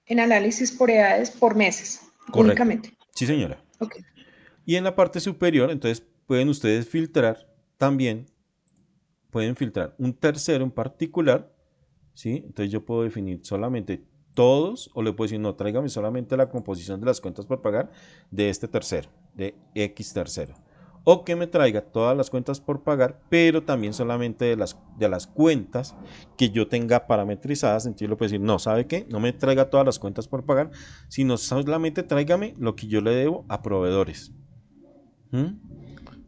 en análisis por edades por meses, Correcto. únicamente. Sí, señora. Ok. Y en la parte superior, entonces, pueden ustedes filtrar también, pueden filtrar un tercero en particular, ¿sí? Entonces yo puedo definir solamente todos, o le puedo decir, no, tráigame solamente la composición de las cuentas por pagar de este tercero, de X tercero. O que me traiga todas las cuentas por pagar, pero también solamente de las cuentas que yo tenga parametrizadas. Entonces yo le puedo decir, no, ¿sabe qué? No me traiga todas las cuentas por pagar, sino solamente tráigame lo que yo le debo a proveedores. ¿Mm?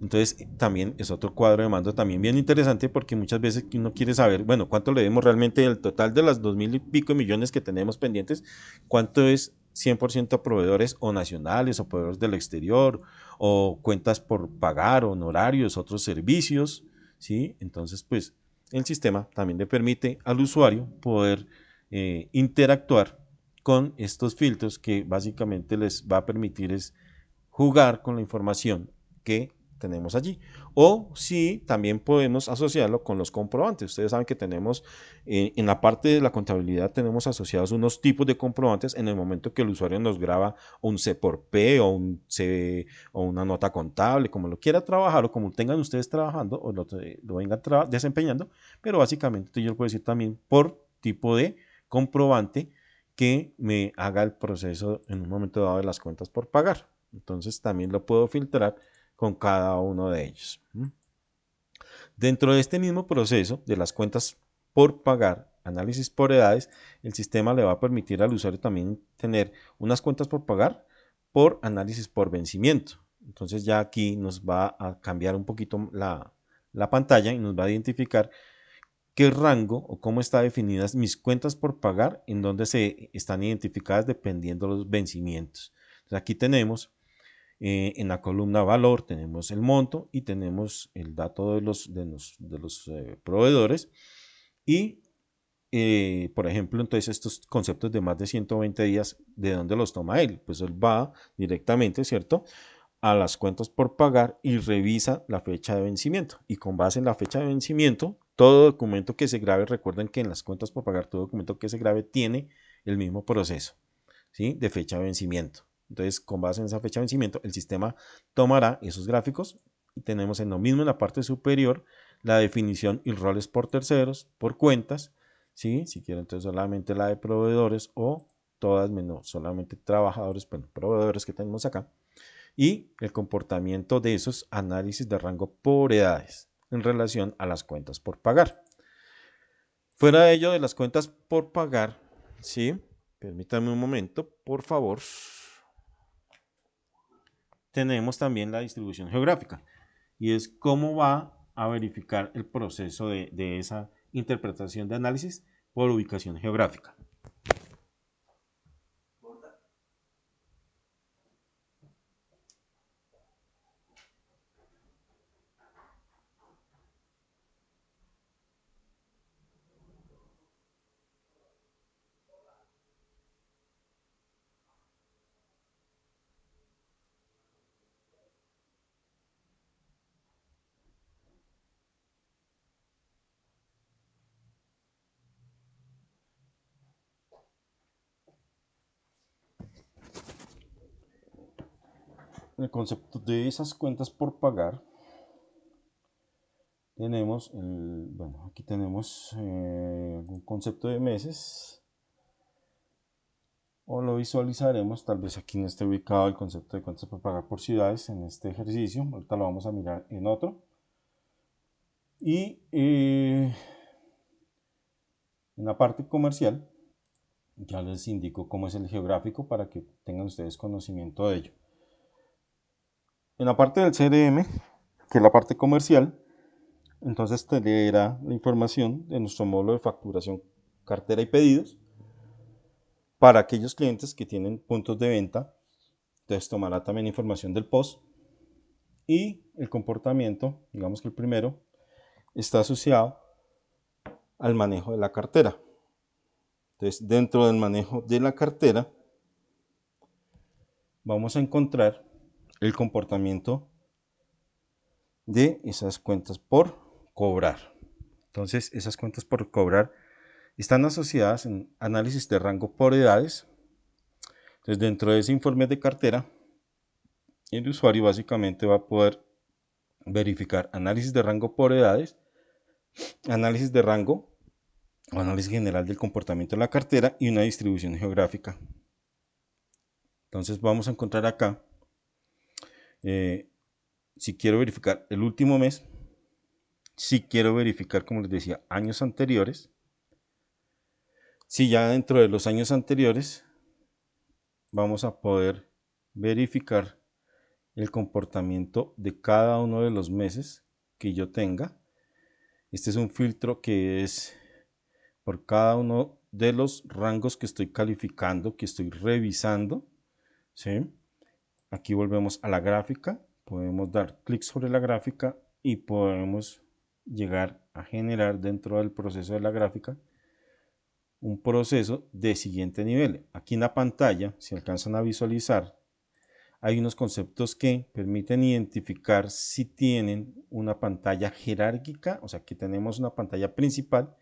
Entonces también es otro cuadro de mando también bien interesante, porque muchas veces uno quiere saber, bueno, cuánto le debemos realmente del total de las 2.000 y pico millones que tenemos pendientes, cuánto es 100% a proveedores o nacionales o proveedores del exterior, o cuentas por pagar, honorarios, otros servicios, ¿sí? Entonces pues el sistema también le permite al usuario poder interactuar con estos filtros, que básicamente les va a permitir es jugar con la información que tenemos allí. O si también podemos asociarlo con los comprobantes. Ustedes saben que tenemos en la parte de la contabilidad tenemos asociados unos tipos de comprobantes en el momento que el usuario nos graba un C por P o un C o una nota contable, como lo quiera trabajar o como tengan ustedes trabajando o lo vengan desempeñando, pero básicamente yo lo puedo decir también por tipo de comprobante que me haga el proceso en un momento dado de las cuentas por pagar. Entonces también lo puedo filtrar con cada uno de ellos. Dentro de este mismo proceso de las cuentas por pagar, análisis por edades, el sistema le va a permitir al usuario también tener unas cuentas por pagar por análisis por vencimiento. Entonces ya aquí nos va a cambiar un poquito la pantalla y nos va a identificar qué rango o cómo están definidas mis cuentas por pagar, en donde se están identificadas dependiendo de los vencimientos. Entonces aquí tenemos En la columna valor tenemos el monto y tenemos el dato de los proveedores. Y, por ejemplo, entonces estos conceptos de más de 120 días, ¿de dónde los toma él? Pues él va directamente, ¿cierto?, a las cuentas por pagar y revisa la fecha de vencimiento. Y con base en la fecha de vencimiento, todo documento que se grabe, recuerden que en las cuentas por pagar, todo documento que se grabe tiene el mismo proceso, ¿sí?, de fecha de vencimiento. Entonces, con base en esa fecha de vencimiento, el sistema tomará esos gráficos y tenemos en lo mismo en la parte superior la definición y roles por terceros, por cuentas, ¿sí? Si quiero entonces solamente la de proveedores o todas menos solamente trabajadores, bueno, proveedores que tenemos acá, y el comportamiento de esos análisis de rango por edades en relación a las cuentas por pagar. Fuera de ello de las cuentas por pagar, ¿sí? Permítanme un momento, por favor. Tenemos también la distribución geográfica y es cómo va a verificar el proceso de esa interpretación de análisis por ubicación geográfica. El concepto de esas cuentas por pagar, tenemos, bueno, aquí tenemos un concepto de meses, o lo visualizaremos, tal vez aquí no esté ubicado el concepto de cuentas por pagar por ciudades en este ejercicio, ahorita lo vamos a mirar en otro. Y en la parte comercial, ya les indico cómo es el geográfico para que tengan ustedes conocimiento de ello. En la parte del CRM, que es la parte comercial, entonces te leerá la información de nuestro módulo de facturación, cartera y pedidos. Para aquellos clientes que tienen puntos de venta, entonces tomará también información del POS. Y el comportamiento, digamos que el primero, está asociado al manejo de la cartera. Entonces, dentro del manejo de la cartera, vamos a encontrar el comportamiento de esas cuentas por cobrar. Entonces, esas cuentas por cobrar están asociadas en análisis de rango por edades. Entonces, dentro de ese informe de cartera, el usuario básicamente va a poder verificar análisis de rango por edades, análisis de rango o análisis general del comportamiento de la cartera y una distribución geográfica. Entonces, vamos a encontrar acá, si quiero verificar el último mes, si quiero verificar, como les decía, años anteriores, si ya dentro de los años anteriores vamos a poder verificar el comportamiento de cada uno de los meses que yo tenga. Este es un filtro que es por cada uno de los rangos que estoy calificando, que estoy revisando, ¿sí? Aquí volvemos a la gráfica, podemos dar clic sobre la gráfica y podemos llegar a generar dentro del proceso de la gráfica un proceso de siguiente nivel. Aquí en la pantalla, si alcanzan a visualizar, hay unos conceptos que permiten identificar si tienen una pantalla jerárquica, o sea que tenemos una pantalla principal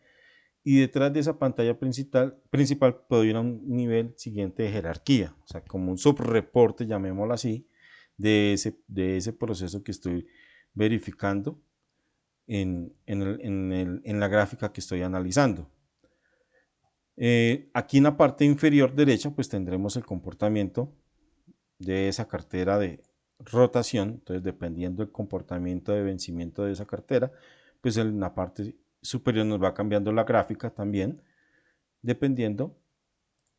y detrás de esa pantalla principal puedo ir a un nivel siguiente de jerarquía, o sea como un subreporte, llamémoslo así, de ese proceso que estoy verificando en la gráfica que estoy analizando. Aquí en la parte inferior derecha pues tendremos el comportamiento de esa cartera de rotación. Entonces, dependiendo del comportamiento de vencimiento de esa cartera, pues en la parte superior nos va cambiando la gráfica también, dependiendo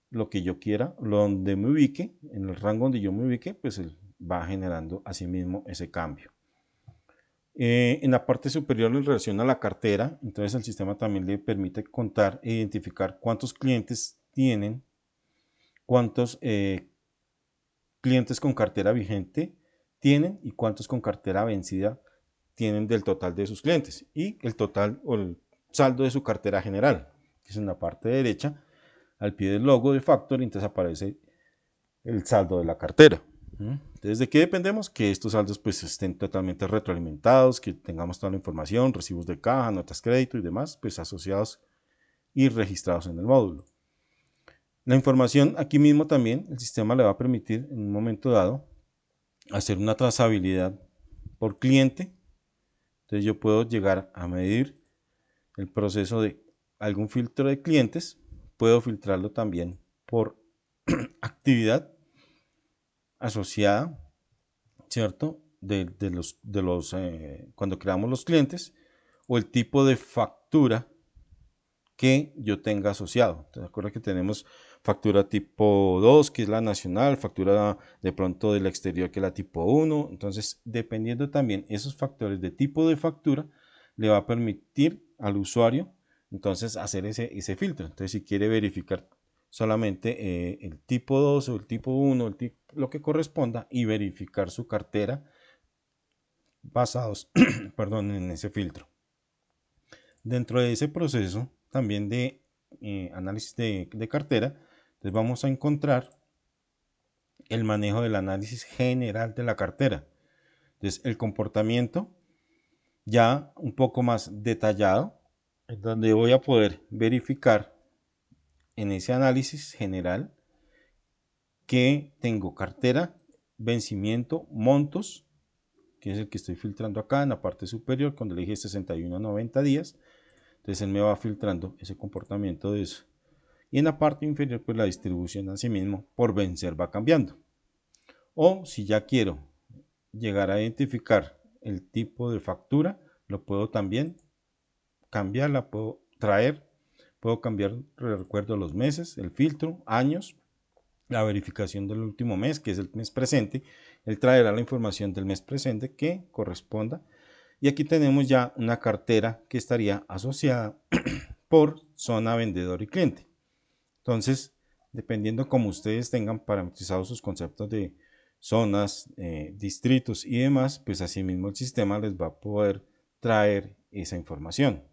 lo que yo quiera, donde me ubique, en el rango donde yo me ubique, pues él va generando asimismo ese cambio. En la parte superior en relación a la cartera, entonces el sistema también le permite contar e identificar cuántos clientes tienen, cuántos clientes con cartera vigente tienen y cuántos con cartera vencida tienen del total de sus clientes, y el total o el saldo de su cartera general, que es en la parte derecha, al pie del logo de Factory. Entonces aparece el saldo de la cartera. Entonces, ¿de qué dependemos? Que estos saldos pues estén totalmente retroalimentados, que tengamos toda la información, recibos de caja, notas crédito y demás, pues asociados y registrados en el módulo. La información aquí mismo también, el sistema le va a permitir en un momento dado hacer una trazabilidad por cliente. Entonces yo puedo llegar a medir el proceso de algún filtro de clientes, puedo filtrarlo también por actividad asociada, ¿cierto? Cuando creamos los clientes, o el tipo de factura que yo tenga asociado. Entonces, recuerda que tenemos factura tipo 2, que es la nacional, factura de pronto del exterior, que es la tipo 1. Entonces, dependiendo también esos factores de tipo de factura, le va a permitir al usuario entonces hacer ese filtro. Entonces, si quiere verificar solamente el tipo 2 o el tipo 1, lo que corresponda, y verificar su cartera basados perdón, en ese filtro. Dentro de ese proceso también de análisis de cartera, entonces vamos a encontrar el manejo del análisis general de la cartera. Entonces, el comportamiento ya un poco más detallado, en donde voy a poder verificar en ese análisis general que tengo cartera, vencimiento, montos, que es el que estoy filtrando acá en la parte superior cuando le dije 61 a 90 días. Entonces él me va filtrando ese comportamiento de eso. Y en la parte inferior, pues la distribución así mismo por vencer va cambiando. O si ya quiero llegar a identificar el tipo de factura, lo puedo también cambiar, la puedo traer, puedo cambiar, recuerdo, los meses, el filtro, años, la verificación del último mes, que es el mes presente. Él traerá la información del mes presente que corresponda. Y aquí tenemos ya una cartera que estaría asociada por zona vendedor y cliente. Entonces, dependiendo como ustedes tengan parametrizados sus conceptos de zonas, distritos y demás, pues asimismo el sistema les va a poder traer esa información.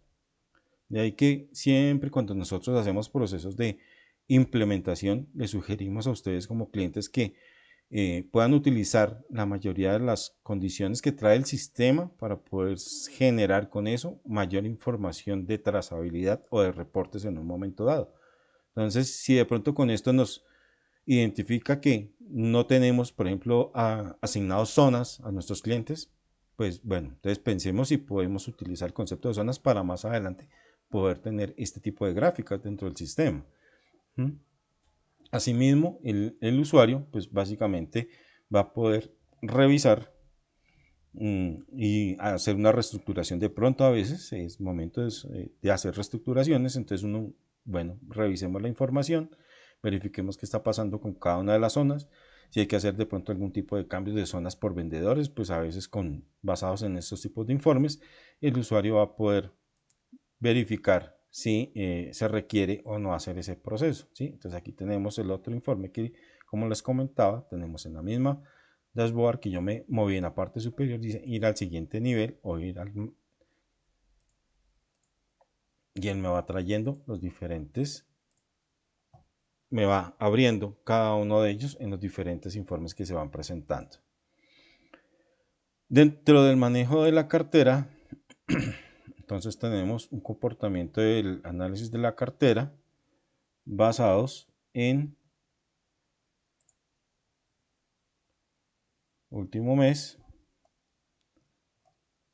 De ahí que siempre cuando nosotros hacemos procesos de implementación, les sugerimos a ustedes como clientes que puedan utilizar la mayoría de las condiciones que trae el sistema para poder generar con eso mayor información de trazabilidad o de reportes en un momento dado. Entonces, si de pronto con esto nos identifica que no tenemos, por ejemplo, asignados zonas a nuestros clientes, pues bueno, entonces pensemos si podemos utilizar el concepto de zonas para más adelante poder tener este tipo de gráficas dentro del sistema. Asimismo, el usuario, pues básicamente va a poder revisar y hacer una reestructuración. De pronto a veces es momento de hacer reestructuraciones, entonces uno, bueno, revisemos la información, verifiquemos qué está pasando con cada una de las zonas. Si hay que hacer de pronto algún tipo de cambios de zonas por vendedores, pues a veces basados en estos tipos de informes, el usuario va a poder verificar si se requiere o no hacer ese proceso, ¿sí? Entonces aquí tenemos el otro informe que, como les comentaba, tenemos en la misma dashboard que yo me moví en la parte superior, dice ir al siguiente nivel o ir al... Y él me va trayendo los diferentes, me va abriendo cada uno de ellos en los diferentes informes que se van presentando. Dentro del manejo de la cartera, entonces tenemos un comportamiento del análisis de la cartera basados en último mes,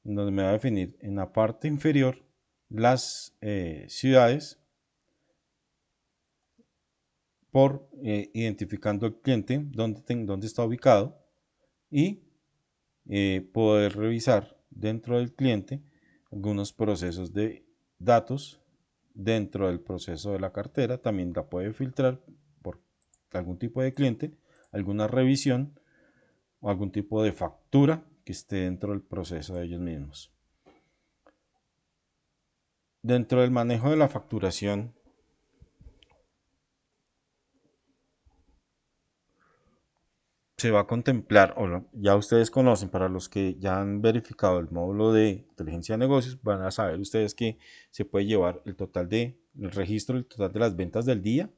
donde me va a definir en la parte inferior las ciudades por identificando el cliente, dónde está ubicado, y poder revisar dentro del cliente algunos procesos de datos dentro del proceso de la cartera. También la puede filtrar por algún tipo de cliente, alguna revisión o algún tipo de factura que esté dentro del proceso de ellos mismos. Dentro del manejo de la facturación, se va a contemplar, ya ustedes conocen, para los que ya han verificado el módulo de inteligencia de negocios, van a saber ustedes que se puede llevar el registro, el total de las ventas del día,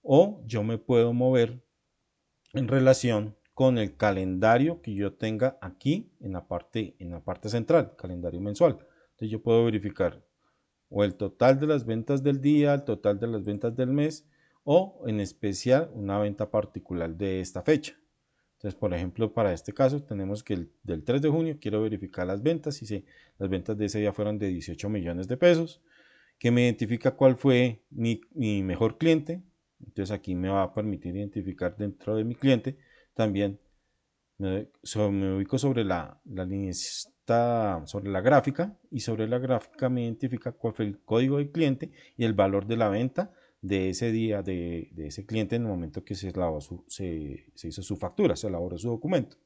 o yo me puedo mover en relación con el calendario que yo tenga aquí en la parte central, calendario mensual. Entonces yo puedo verificar o el total de las ventas del día, el total de las ventas del mes, o en especial una venta particular de esta fecha. Entonces, por ejemplo, para este caso tenemos que del 3 de junio quiero verificar las ventas y si las ventas de ese día fueron de 18 millones de pesos, que me identifica cuál fue mi mejor cliente. Entonces aquí me va a permitir identificar dentro de mi cliente también. Me ubico sobre la línea, sobre la gráfica, y sobre la gráfica me identifica cuál fue el código del cliente y el valor de la venta de ese día de ese cliente en el momento que se hizo su factura, se elaboró su documento.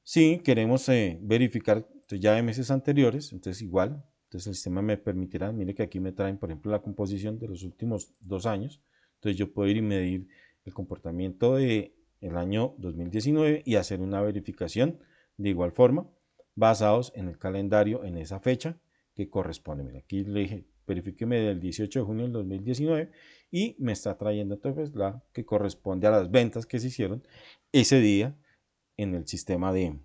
Si queremos verificar ya de meses anteriores, entonces igual, entonces el sistema me permitirá, mire que aquí me traen por ejemplo la composición de los últimos 2 años, entonces yo puedo ir y medir el comportamiento de el año 2019 y hacer una verificación de igual forma basados en el calendario en esa fecha que corresponde. Mira, aquí le dije verifíqueme del 18 de junio del 2019 y me está trayendo entonces la que corresponde a las ventas que se hicieron ese día en el sistema de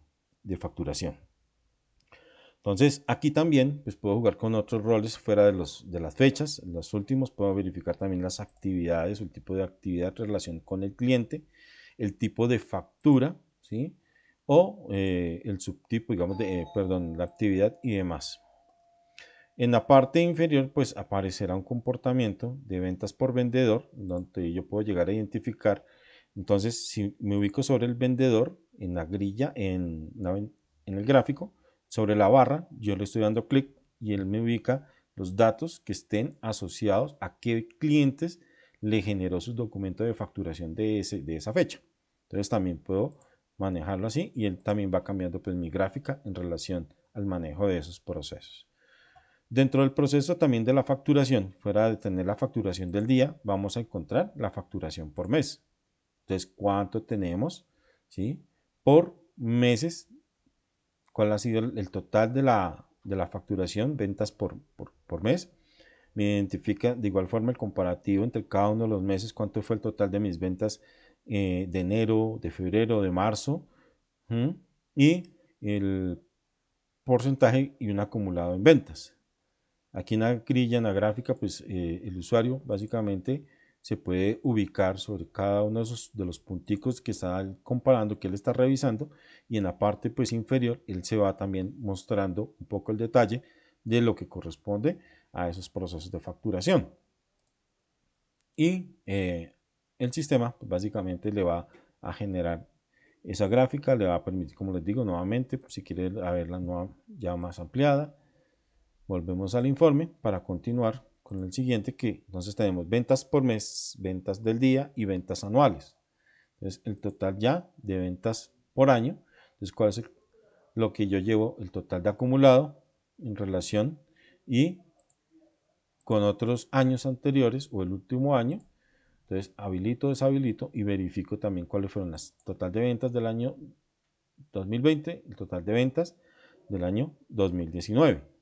facturación. Entonces aquí también pues puedo jugar con otros roles fuera de las fechas. En los últimos puedo verificar también las actividades o el tipo de actividad en relación con el cliente, el tipo de factura, ¿sí? O el subtipo, digamos, la actividad y demás. En la parte inferior pues aparecerá un comportamiento de ventas por vendedor, donde yo puedo llegar a identificar. Entonces si me ubico sobre el vendedor, en la grilla, en el gráfico, sobre la barra, yo le estoy dando clic y él me ubica los datos que estén asociados a qué clientes le generó su documento de facturación de esa fecha. Entonces también puedo manejarlo así y él también va cambiando pues mi gráfica en relación al manejo de esos procesos. Dentro del proceso también de la facturación, fuera de tener la facturación del día, vamos a encontrar la facturación por mes. Entonces, ¿cuánto tenemos? ¿Sí? Por meses, ¿cuál ha sido el total de la facturación, ventas por mes? Me identifica de igual forma el comparativo entre cada uno de los meses, cuánto fue el total de mis ventas de enero, de febrero, de marzo, y el porcentaje y un acumulado en ventas. Aquí en la grilla, en la gráfica, pues el usuario básicamente se puede ubicar sobre cada uno de los punticos que está comparando, que él está revisando, y en la parte pues inferior él se va también mostrando un poco el detalle de lo que corresponde a esos procesos de facturación. Y el sistema pues, básicamente le va a generar esa gráfica, le va a permitir, como les digo nuevamente, pues, si quiere verla ya más ampliada. Volvemos al informe para continuar con el siguiente, que entonces tenemos ventas por mes, ventas del día y ventas anuales. Entonces el total ya de ventas por año. Entonces cuál es lo que yo llevo, el total de acumulado en relación y con otros años anteriores o el último año. Entonces habilito, deshabilito y verifico también cuáles fueron las total de ventas del año 2020, el total de ventas del año 2019.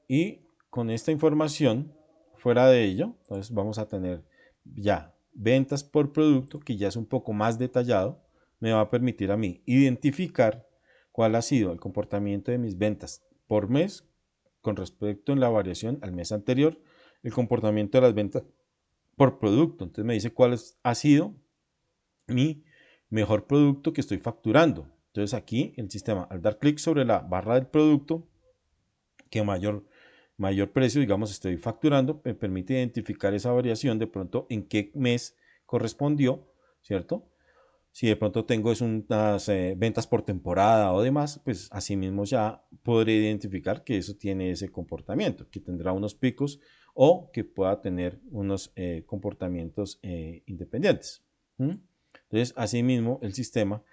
Y con esta información, fuera de ello, entonces vamos a tener ya ventas por producto, que ya es un poco más detallado, me va a permitir a mí identificar cuál ha sido el comportamiento de mis ventas por mes con respecto en la variación al mes anterior, el comportamiento de las ventas por producto. Entonces me dice cuál ha sido mi mejor producto que estoy facturando. Entonces aquí el sistema, al dar clic sobre la barra del producto que mayor precio, digamos, estoy facturando, me permite identificar esa variación de pronto en qué mes correspondió, ¿cierto? Si de pronto tengo unas ventas por temporada o demás, pues así mismo ya podré identificar que eso tiene ese comportamiento, que tendrá unos picos o que pueda tener unos comportamientos independientes. Entonces, asimismo, el sistema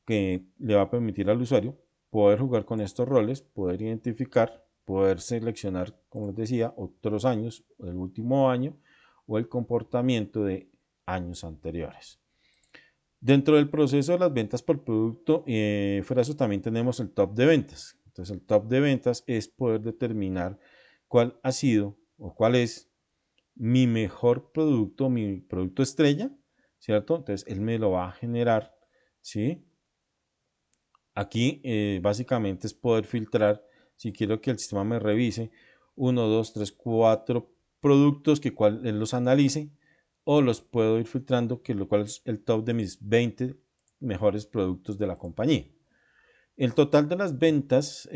que le va a permitir al usuario poder jugar con estos roles, poder identificar, poder seleccionar, como les decía, otros años, el último año o el comportamiento de años anteriores. Dentro del proceso de las ventas por producto, fuera de eso también tenemos el top de ventas. Entonces el top de ventas es poder determinar cuál ha sido o cuál es mi mejor producto, mi producto estrella, ¿cierto? Entonces él me lo va a generar, ¿sí? Aquí básicamente es poder filtrar, si quiero que el sistema me revise 1, 2, 3, 4 productos que él los analice, o los puedo ir filtrando, que lo cual es el top de mis 20 mejores productos de la compañía. El total de las ventas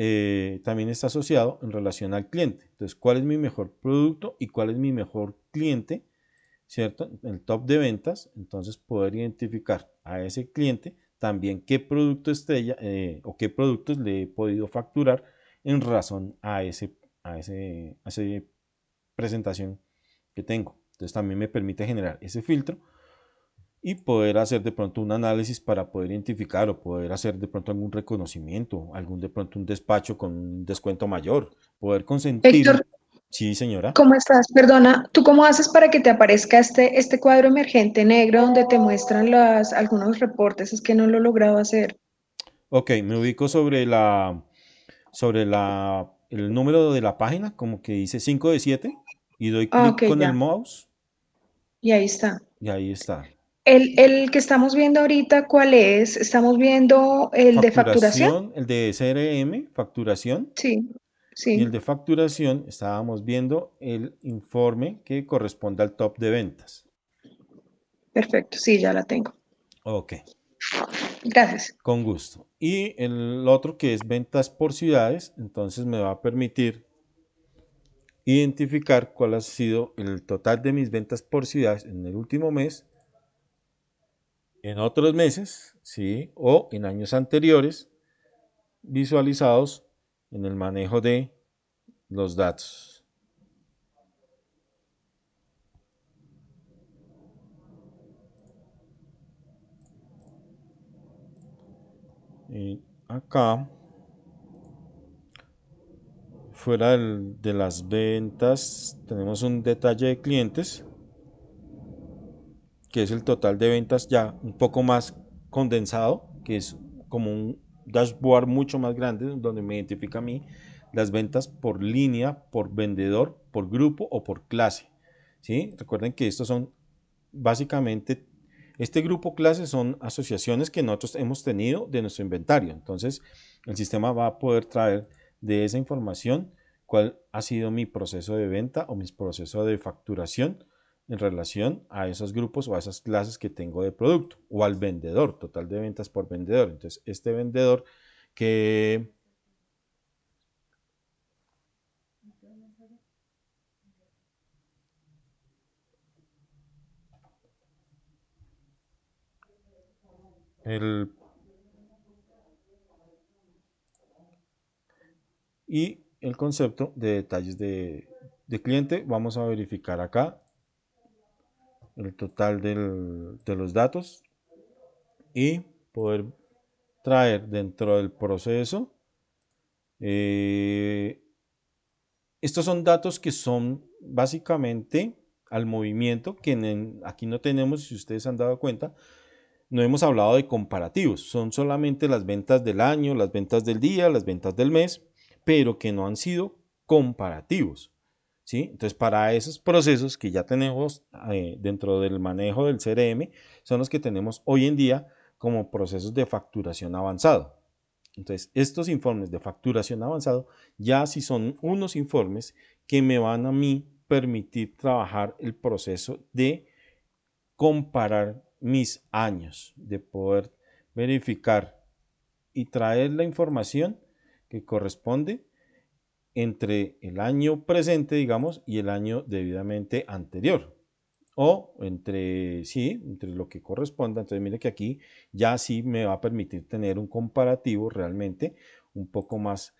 también está asociado en relación al cliente. Entonces, ¿cuál es mi mejor producto y cuál es mi mejor cliente? ¿Cierto? El top de ventas, entonces poder identificar a ese cliente también qué producto estrella o qué productos le he podido facturar en razón a esa presentación que tengo. Entonces también me permite generar ese filtro y poder hacer de pronto un análisis para poder identificar o poder hacer de pronto algún reconocimiento, de pronto un despacho con un descuento mayor, poder consentir. Héctor, Sí, señora. ¿cómo estás? Perdona, ¿tú cómo haces para que te aparezca este cuadro emergente negro donde te muestran algunos reportes? Es que no lo he logrado hacer. Ok, me ubico sobre el número de la página, como que dice 5 de 7, y doy Ah, clic ok, con el ya. mouse Y ahí está. y ahí está. El que estamos viendo ahorita, ¿cuál es? ¿Estamos viendo el de facturación? Facturación, el de CRM, facturación, Sí, y el sí. de facturación estábamos viendo el informe que corresponde al top de ventas. Perfecto, sí, ya la tengo. Ok, Gracias. con gusto. Y el otro que es ventas por ciudades, entonces me va a permitir identificar cuál ha sido el total de mis ventas por ciudades en el último mes, en otros meses, ¿sí? O en años anteriores, visualizados en el manejo de los datos. Y acá, fuera de las ventas, tenemos un detalle de clientes, que es el total de ventas ya un poco más condensado, que es como un dashboard mucho más grande, donde me identifica a mí las ventas por línea, por vendedor, por grupo o por clase. ¿Sí? Recuerden que estos son básicamente, este grupo clase son asociaciones que nosotros hemos tenido de nuestro inventario. Entonces, el sistema va a poder traer de esa información cuál ha sido mi proceso de venta o mi proceso de facturación en relación a esos grupos o a esas clases que tengo de producto, o al vendedor, total de ventas por vendedor. Entonces, este vendedor que el, y el concepto de detalles de cliente, vamos a verificar acá el total de los datos y poder traer dentro del proceso. Estos son datos que son básicamente al movimiento, que aquí no tenemos, si ustedes han dado cuenta, no hemos hablado de comparativos, son solamente las ventas del año, las ventas del día, las ventas del mes, pero que no han sido comparativos. ¿Sí? Entonces, para esos procesos que ya tenemos dentro del manejo del CRM, son los que tenemos hoy en día como procesos de facturación avanzado. Entonces, estos informes de facturación avanzado ya sí son unos informes que me van a mí permitir trabajar el proceso de comparar mis años, de poder verificar y traer la información que corresponde entre el año presente, digamos, y el año debidamente anterior. O entre lo que corresponda. Entonces, mire que aquí ya sí me va a permitir tener un comparativo realmente un poco más,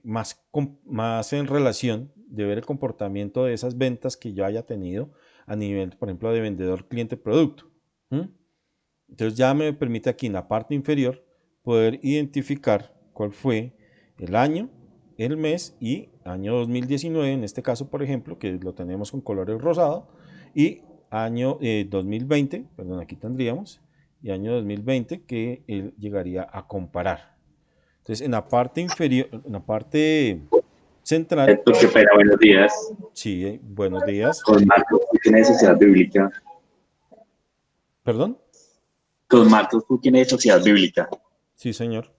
más en relación de ver el comportamiento de esas ventas que yo haya tenido a nivel, por ejemplo, de vendedor, cliente, producto. Entonces ya me permite aquí en la parte inferior poder identificar cuál fue el año, el mes y año 2019, en este caso, por ejemplo, que lo tenemos con colores rosado, y año 2020, perdón, aquí tendríamos, y año 2020 que él llegaría a comparar. Entonces, en la parte inferior, en la parte central, Héctor, qué pena, buenos días. sí, buenos días, Con Marcos, ¿tú tienes sociedad bíblica? perdón, Con Marcos, ¿tú tienes sociedad bíblica? sí, señor.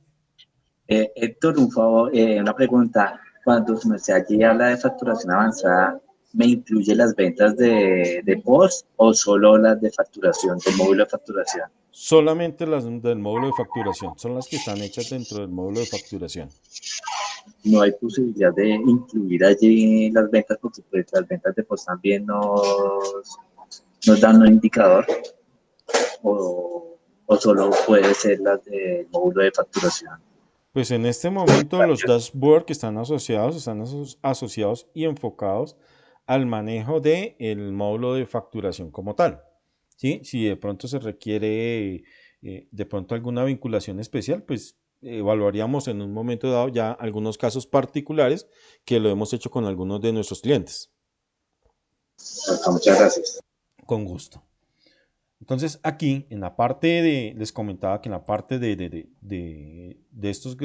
Héctor, un favor, una pregunta. Cuando su merced allí habla de facturación avanzada, ¿me incluye las ventas de post o solo las de facturación, del módulo de facturación? Solamente las del módulo de facturación, son las que están hechas dentro del módulo de facturación. No hay posibilidad de incluir allí las ventas, porque pues, las ventas de post también nos dan un indicador, o solo puede ser las del módulo de facturación. Pues en este momento los dashboards que están asociados y enfocados al manejo del módulo de facturación como tal. ¿Sí? Si de pronto se requiere de pronto alguna vinculación especial, pues evaluaríamos en un momento dado ya algunos casos particulares que lo hemos hecho con algunos de nuestros clientes. Muchas gracias. Con gusto. Entonces aquí en la parte les comentaba que en la parte de estos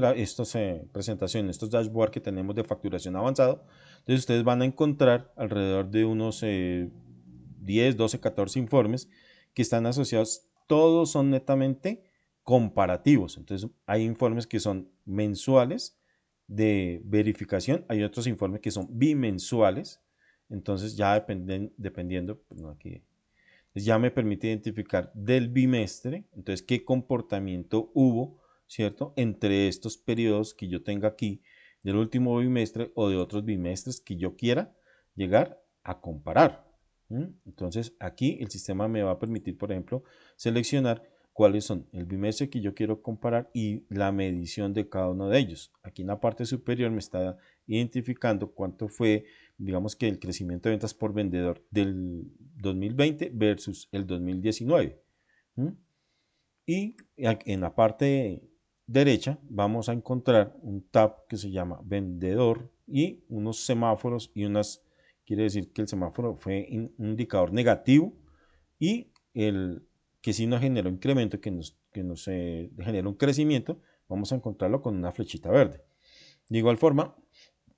presentaciones, estos dashboards que tenemos de facturación avanzado, entonces ustedes van a encontrar alrededor de unos 10, 12, 14 informes que están asociados, todos son netamente comparativos. Entonces hay informes que son mensuales de verificación, hay otros informes que son bimensuales, entonces ya dependiendo, pues no, aquí ya me permite identificar del bimestre, entonces qué comportamiento hubo, ¿cierto? Entre estos periodos que yo tenga aquí del último bimestre o de otros bimestres que yo quiera llegar a comparar. Entonces aquí el sistema me va a permitir, por ejemplo, seleccionar cuáles son el bimestre que yo quiero comparar y la medición de cada uno de ellos. Aquí en la parte superior me está identificando cuánto fue, digamos que el crecimiento de ventas por vendedor del 2020 versus el 2019. Y en la parte derecha vamos a encontrar un tab que se llama vendedor y unos semáforos y quiere decir que el semáforo fue un indicador negativo y el que sí nos generó incremento, que nos genera un crecimiento, vamos a encontrarlo con una flechita verde. De igual forma,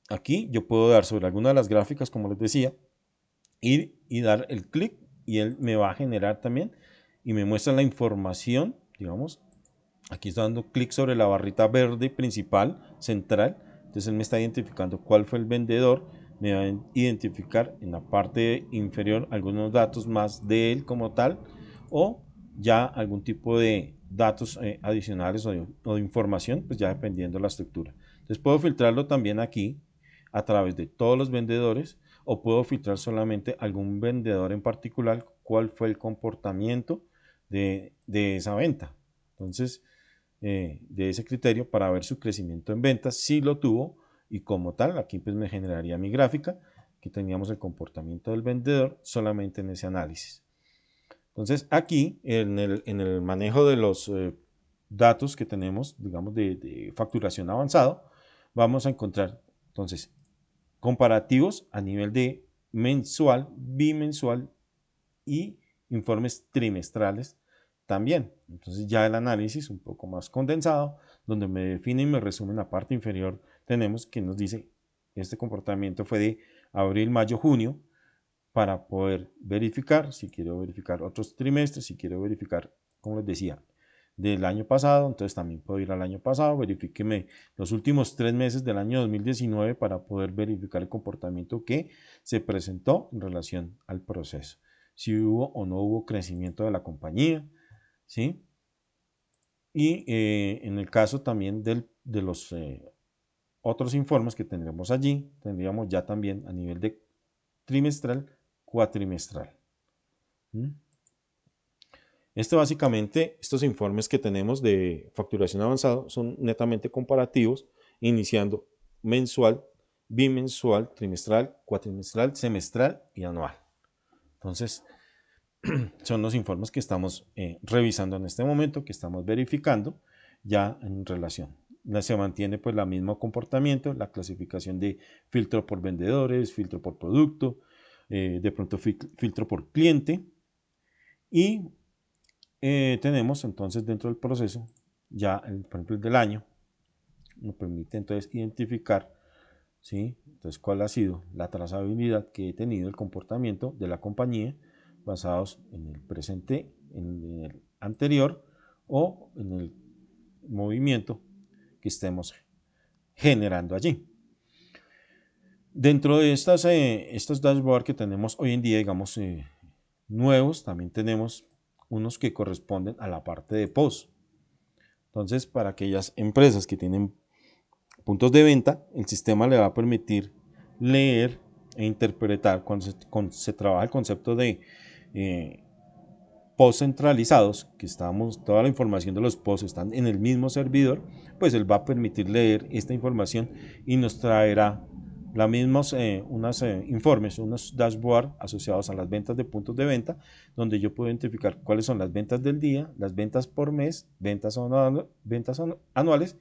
aquí yo puedo dar sobre alguna de las gráficas, como les decía, y dar el clic y él me va a generar también y me muestra la información, digamos, aquí está dando clic sobre la barrita verde principal, central, entonces él me está identificando cuál fue el vendedor, me va a identificar en la parte inferior algunos datos más de él como tal, o ya algún tipo de datos adicionales o de información, pues ya dependiendo de la estructura. Entonces puedo filtrarlo también aquí a través de todos los vendedores, o puedo filtrar solamente algún vendedor en particular, cuál fue el comportamiento de esa venta. Entonces, de ese criterio para ver su crecimiento en ventas, si lo tuvo, y como tal, aquí pues me generaría mi gráfica, que teníamos el comportamiento del vendedor solamente en ese análisis. Entonces, aquí en el manejo de los datos que tenemos, digamos, de facturación avanzado, vamos a encontrar, entonces, comparativos a nivel de mensual, bimensual y informes trimestrales también. Entonces ya el análisis un poco más condensado, donde me define y me resume en la parte inferior, tenemos que nos dice este comportamiento fue de abril, mayo, junio, para poder verificar, si quiero verificar otros trimestres, si quiero verificar, como les decía, del año pasado, entonces también puedo ir al año pasado, verifíqueme los últimos 3 meses del año 2019 para poder verificar el comportamiento que se presentó en relación al proceso, si hubo o no hubo crecimiento de la compañía, ¿sí? Y en el caso también de los otros informes que tendremos allí, tendríamos ya también a nivel de trimestral, cuatrimestral. Básicamente, estos informes que tenemos de facturación avanzado son netamente comparativos, iniciando mensual, bimensual, trimestral, cuatrimestral, semestral y anual. Entonces, son los informes que estamos revisando en este momento, que estamos verificando ya en relación. Se mantiene pues el mismo comportamiento, la clasificación de filtro por vendedores, filtro por producto, de pronto filtro por cliente, Y tenemos entonces dentro del proceso, ya por ejemplo el del año, nos permite entonces identificar, ¿sí? Entonces, cuál ha sido la trazabilidad que he tenido, el comportamiento de la compañía basados en el presente, en el anterior o en el movimiento que estemos generando allí. Dentro de estos dashboards que tenemos hoy en día, digamos, nuevos, también tenemos unos que corresponden a la parte de post. Entonces, para aquellas empresas que tienen puntos de venta, el sistema le va a permitir leer e interpretar cuando se trabaja el concepto de posts centralizados, que toda la información de los posts están en el mismo servidor, pues él va a permitir leer esta información y nos traerá unos informes, unos dashboards asociados a las ventas de puntos de venta, donde yo puedo identificar cuáles son las ventas del día, las ventas por mes, ventas anuales,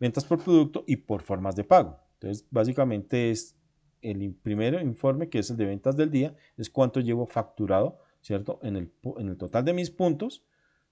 ventas por producto y por formas de pago. Entonces, básicamente es el primer informe, que es el de ventas del día, es cuánto llevo facturado, ¿cierto? En el total de mis puntos,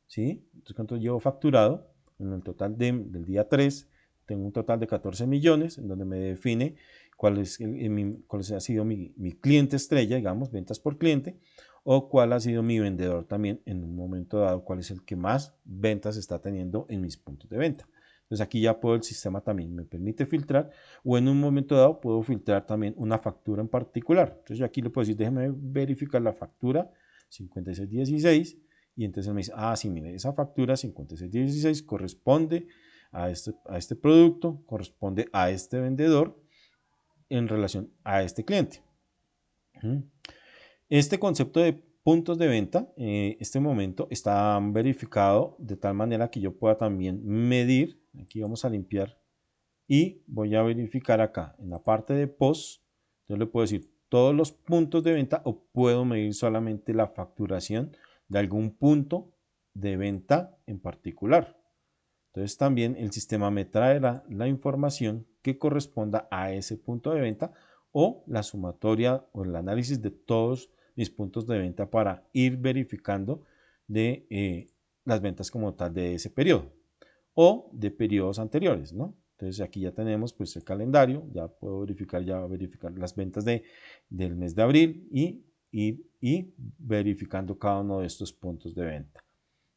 ¿sí? Entonces, cuánto llevo facturado en el total del día 3, tengo un total de 14 millones, en donde me define cuál ha sido mi cliente estrella, digamos, ventas por cliente, o cuál ha sido mi vendedor también en un momento dado, cuál es el que más ventas está teniendo en mis puntos de venta. Entonces aquí ya el sistema también me permite filtrar, o en un momento dado puedo filtrar también una factura en particular. Entonces yo aquí le puedo decir, déjeme verificar la factura 5616, y entonces me dice, sí, mire, esa factura 5616 corresponde a este producto, corresponde a este vendedor en relación a este cliente. Este concepto de puntos de venta, este momento está verificado de tal manera que yo pueda también medir. Aquí vamos a limpiar y voy a verificar acá en la parte de post. Yo le puedo decir todos los puntos de venta, o puedo medir solamente la facturación de algún punto de venta en particular. Entonces también el sistema me traerá la información que corresponda a ese punto de venta, o la sumatoria o el análisis de todos mis puntos de venta para ir verificando de las ventas como tal de ese periodo o de periodos anteriores, ¿no? Entonces aquí ya tenemos pues el calendario, ya puedo verificar las ventas del mes de abril y verificando cada uno de estos puntos de venta.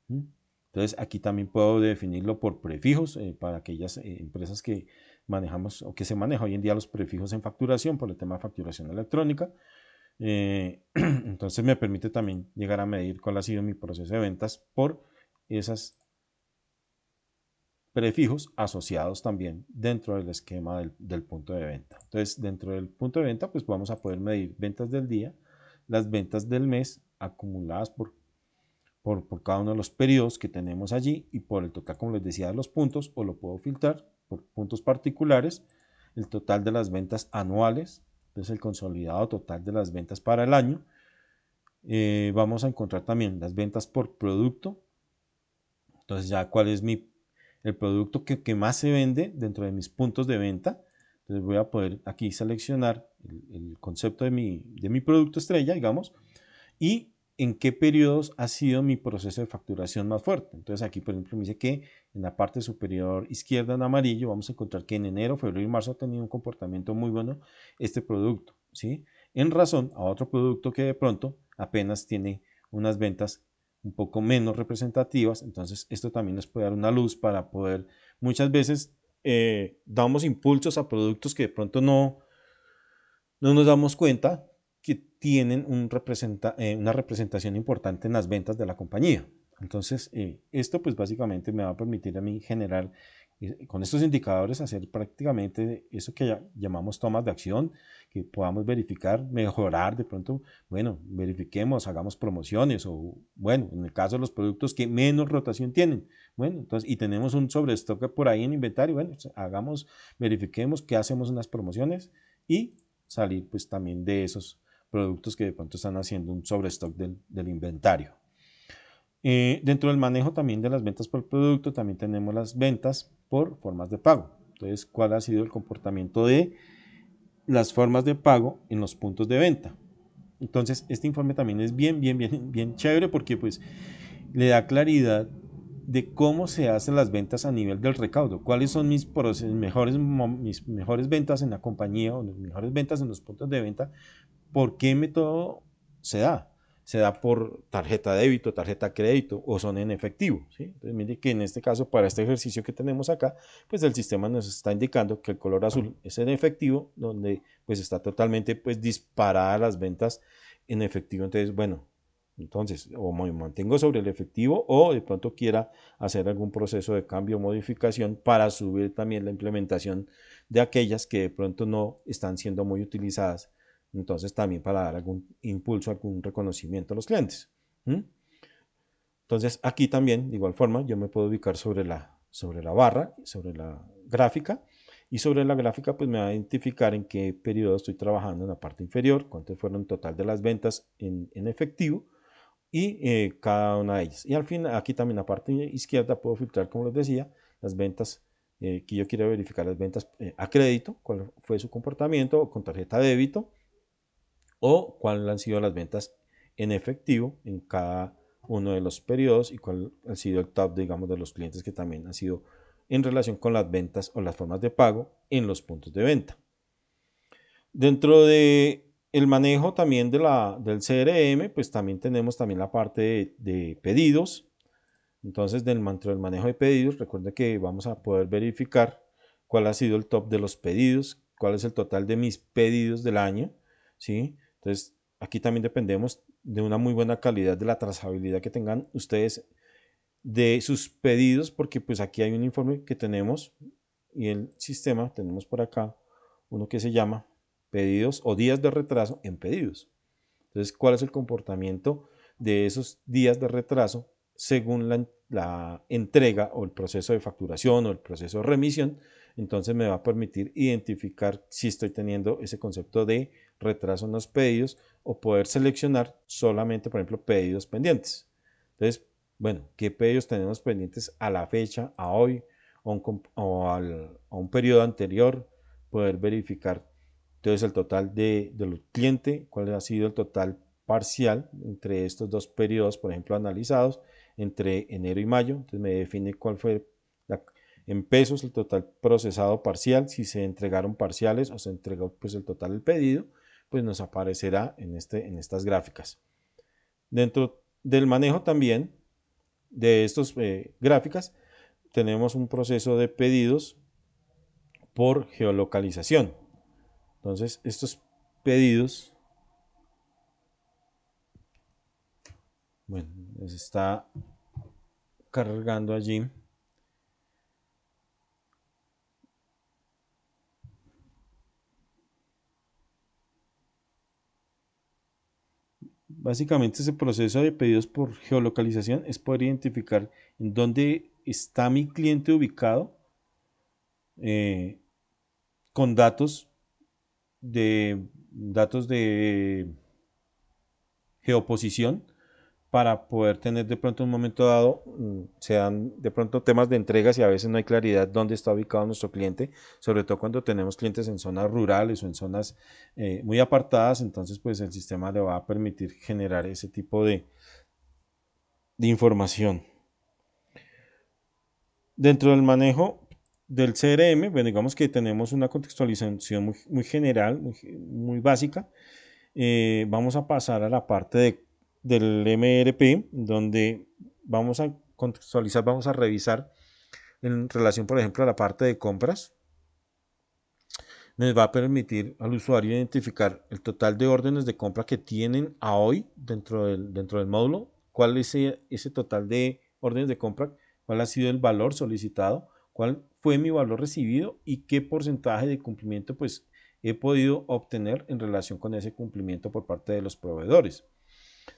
Entonces aquí también puedo definirlo por prefijos, para aquellas empresas que manejamos o que se maneja hoy en día los prefijos en facturación por el tema de facturación electrónica. Entonces me permite también llegar a medir cuál ha sido mi proceso de ventas por esos prefijos asociados también dentro del esquema del punto de venta. Entonces dentro del punto de venta pues vamos a poder medir ventas del día, las ventas del mes acumuladas por cada uno de los periodos que tenemos allí, y por el total, como les decía, de los puntos, o lo puedo filtrar por puntos particulares, el total de las ventas anuales, entonces el consolidado total de las ventas para el año. Vamos a encontrar también las ventas por producto, entonces ya cuál es el producto que más se vende dentro de mis puntos de venta. Entonces voy a poder aquí seleccionar el concepto de mi producto estrella, digamos, y en qué periodos ha sido mi proceso de facturación más fuerte. Entonces aquí, por ejemplo, me dice que en la parte superior izquierda en amarillo vamos a encontrar que en enero, febrero y marzo ha tenido un comportamiento muy bueno este producto, ¿sí? En razón a otro producto que de pronto apenas tiene unas ventas un poco menos representativas. Entonces esto también nos puede dar una luz para poder, muchas veces damos impulsos a productos que de pronto no nos damos cuenta que tienen una representación importante en las ventas de la compañía. Entonces, esto pues básicamente me va a permitir a mí generar, con estos indicadores, hacer prácticamente eso que llamamos tomas de acción, que podamos verificar, mejorar de pronto, bueno, verifiquemos, hagamos promociones, o bueno, en el caso de los productos que menos rotación tienen, bueno, entonces, y tenemos un sobrestock por ahí en inventario, bueno, verifiquemos qué hacemos en las promociones y salir pues también de esos productos que de pronto están haciendo un sobrestock del inventario. Dentro del manejo también de las ventas por producto, también tenemos las ventas por formas de pago. Entonces, ¿cuál ha sido el comportamiento de las formas de pago en los puntos de venta? Entonces, este informe también es bien chévere porque pues le da claridad de cómo se hacen las ventas a nivel del recaudo, cuáles son mis mejores ventas en la compañía o las mejores ventas en los puntos de venta, por qué método se da. Se da por tarjeta débito, tarjeta crédito o son en efectivo, ¿sí? Entonces mire que en este caso, para este ejercicio que tenemos acá, pues el sistema nos está indicando que el color azul es en efectivo, donde pues está totalmente pues disparada las ventas en efectivo. Entonces, bueno, entonces o me mantengo sobre el efectivo o de pronto quiera hacer algún proceso de cambio o modificación para subir también la implementación de aquellas que de pronto no están siendo muy utilizadas. Entonces también para dar algún impulso, algún reconocimiento a los clientes. Entonces aquí también, de igual forma, yo me puedo ubicar sobre la barra, sobre la gráfica, y sobre la gráfica pues me va a identificar en qué periodo estoy trabajando en la parte inferior, cuánto fueron en total de las ventas en efectivo, y cada una de ellas. Y al fin, aquí también en la parte izquierda puedo filtrar, como les decía, las ventas que yo quiero verificar, las ventas a crédito, cuál fue su comportamiento, o con tarjeta de débito, o cuáles han sido las ventas en efectivo en cada uno de los periodos y cuál ha sido el top, digamos, de los clientes que también ha sido en relación con las ventas o las formas de pago en los puntos de venta. Dentro de el manejo también del CRM, pues también tenemos también la parte de pedidos. Entonces, dentro del manejo de pedidos, recuerden que vamos a poder verificar cuál ha sido el top de los pedidos, cuál es el total de mis pedidos del año, ¿sí? Entonces, aquí también dependemos de una muy buena calidad de la trazabilidad que tengan ustedes de sus pedidos, porque pues aquí hay un informe que tenemos y el sistema, tenemos por acá uno que se llama pedidos o días de retraso en pedidos. Entonces, ¿cuál es el comportamiento de esos días de retraso según la entrega o el proceso de facturación o el proceso de remisión? Entonces me va a permitir identificar si estoy teniendo ese concepto de retraso en los pedidos o poder seleccionar solamente, por ejemplo, pedidos pendientes. Entonces, bueno, ¿qué pedidos tenemos pendientes a la fecha, a hoy o a un periodo anterior? Poder verificar entonces el total del cliente, cuál ha sido el total parcial entre estos dos periodos, por ejemplo, analizados entre enero y mayo. Entonces me define cuál fue en pesos el total procesado parcial, si se entregaron parciales o se entregó pues el total del pedido, pues nos aparecerá en estas gráficas. Dentro del manejo también de estas gráficas tenemos un proceso de pedidos por geolocalización. Entonces, estos pedidos, bueno, les está cargando allí. Básicamente, ese proceso de pedidos por geolocalización es poder identificar en dónde está mi cliente ubicado con datos de geoposición, para poder tener de pronto un momento dado, sean de pronto temas de entregas y a veces no hay claridad dónde está ubicado nuestro cliente, sobre todo cuando tenemos clientes en zonas rurales o en zonas muy apartadas. Entonces pues el sistema le va a permitir generar ese tipo de información. Dentro del manejo del CRM, bueno, digamos que tenemos una contextualización muy general, muy básica. Vamos a pasar a la parte del MRP, donde vamos a contextualizar, vamos a revisar en relación, por ejemplo, a la parte de compras. Nos va a permitir al usuario identificar el total de órdenes de compra que tienen a hoy dentro del módulo, cuál es ese total de órdenes de compra, cuál ha sido el valor solicitado, cuál fue mi valor recibido y qué porcentaje de cumplimiento pues he podido obtener en relación con ese cumplimiento por parte de los proveedores.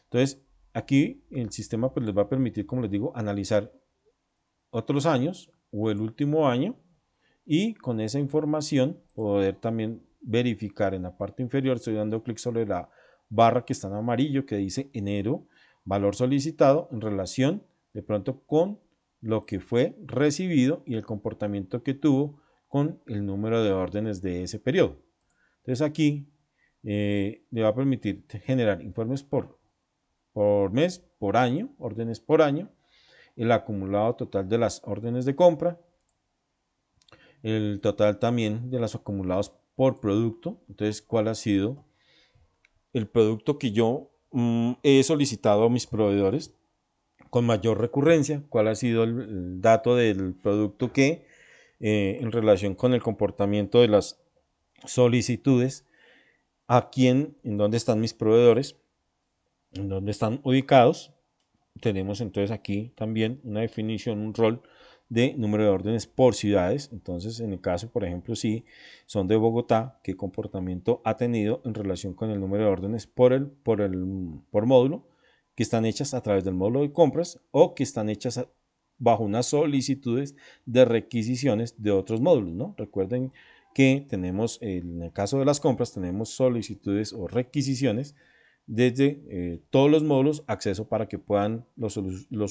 Entonces, aquí el sistema pues les va a permitir, como les digo, analizar otros años o el último año y con esa información poder también verificar en la parte inferior. Estoy dando clic sobre la barra que está en amarillo que dice enero, valor solicitado en relación de pronto con lo que fue recibido y el comportamiento que tuvo con el número de órdenes de ese periodo. Entonces aquí le va a permitir generar informes por mes, por año, órdenes por año, el acumulado total de las órdenes de compra, el total también de los acumulados por producto. Entonces, cuál ha sido el producto que yo he solicitado a mis proveedores con mayor recurrencia, cuál ha sido el dato del producto que en relación con el comportamiento de las solicitudes, a quién, en dónde están mis proveedores, en dónde están ubicados. Tenemos entonces aquí también una definición, un rol de número de órdenes por ciudades. Entonces, en el caso, por ejemplo, si son de Bogotá, qué comportamiento ha tenido en relación con el número de órdenes por módulo, que están hechas a través del módulo de compras o que están hechas bajo unas solicitudes de requisiciones de otros módulos, ¿no? Recuerden que tenemos, en el caso de las compras, tenemos solicitudes o requisiciones desde todos los módulos, acceso para que puedan los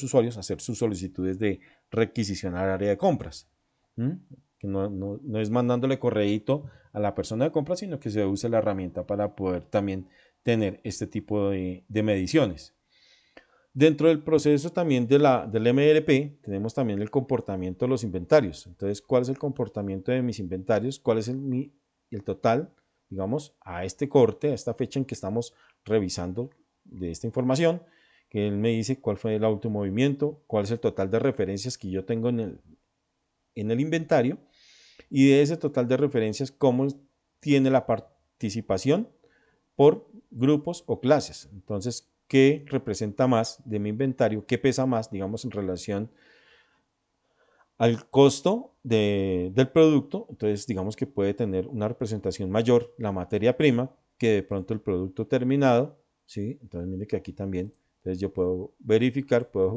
usuarios hacer sus solicitudes de requisición al área de compras. Que no es mandándole correíto a la persona de compras, sino que se use la herramienta para poder también tener este tipo de mediciones. Dentro del proceso también del MRP tenemos también el comportamiento de los inventarios. Entonces, ¿cuál es el comportamiento de mis inventarios? ¿Cuál es el total, digamos, a este corte, a esta fecha en que estamos revisando de esta información? Que él me dice cuál fue el último movimiento, cuál es el total de referencias que yo tengo en el inventario, y de ese total de referencias, cómo tiene la participación por grupos o clases. Entonces, ¿qué representa más de mi inventario? ¿Qué pesa más, digamos, en relación al costo del producto? Entonces, digamos que puede tener una representación mayor la materia prima que de pronto el producto terminado, ¿sí? Entonces, mire que aquí también, entonces yo puedo verificar, puedo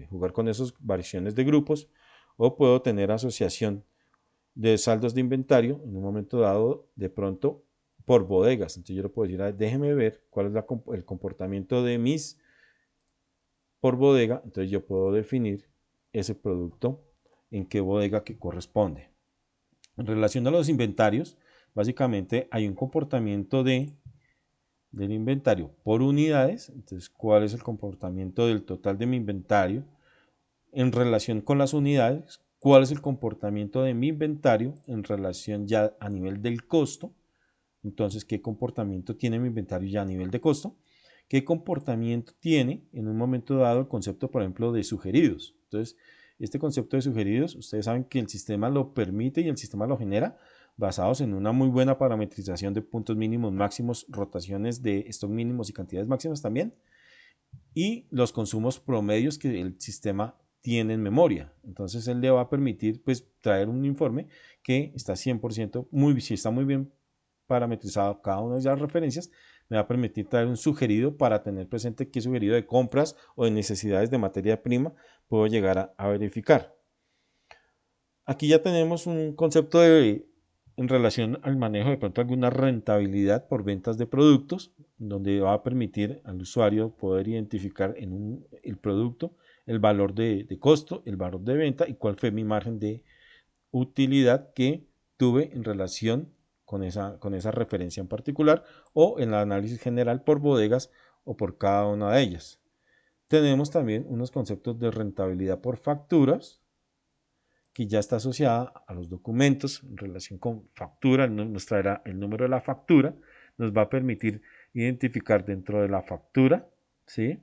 jugar con esas variaciones de grupos, o puedo tener asociación de saldos de inventario en un momento dado, de pronto por bodegas. Entonces yo le puedo decir, déjeme ver cuál es el comportamiento de mis por bodega. Entonces yo puedo definir ese producto en qué bodega que corresponde. En relación a los inventarios, básicamente hay un comportamiento del inventario por unidades. Entonces, ¿cuál es el comportamiento del total de mi inventario en relación con las unidades? ¿Cuál es el comportamiento de mi inventario en relación ya a nivel del costo? Entonces, ¿qué comportamiento tiene mi inventario ya a nivel de costo? ¿Qué comportamiento tiene en un momento dado el concepto, por ejemplo, de sugeridos? Entonces, este concepto de sugeridos, ustedes saben que el sistema lo permite y el sistema lo genera basados en una muy buena parametrización de puntos mínimos, máximos, rotaciones de stock mínimos y cantidades máximas también, y los consumos promedios que el sistema tiene en memoria. Entonces, él le va a permitir pues traer un informe que está 100%, si está muy bien parametrizado cada una de las referencias, me va a permitir traer un sugerido para tener presente qué sugerido de compras o de necesidades de materia prima puedo llegar a verificar. Aquí ya tenemos un concepto en relación al manejo de pronto alguna rentabilidad por ventas de productos, donde va a permitir al usuario poder identificar en el producto el valor de costo, el valor de venta y cuál fue mi margen de utilidad que tuve en relación con esa referencia en particular, o en el análisis general por bodegas o por cada una de ellas. Tenemos también unos conceptos de rentabilidad por facturas, que ya está asociada a los documentos en relación con factura. Nos traerá el número de la factura, nos va a permitir identificar dentro de la factura, ¿sí?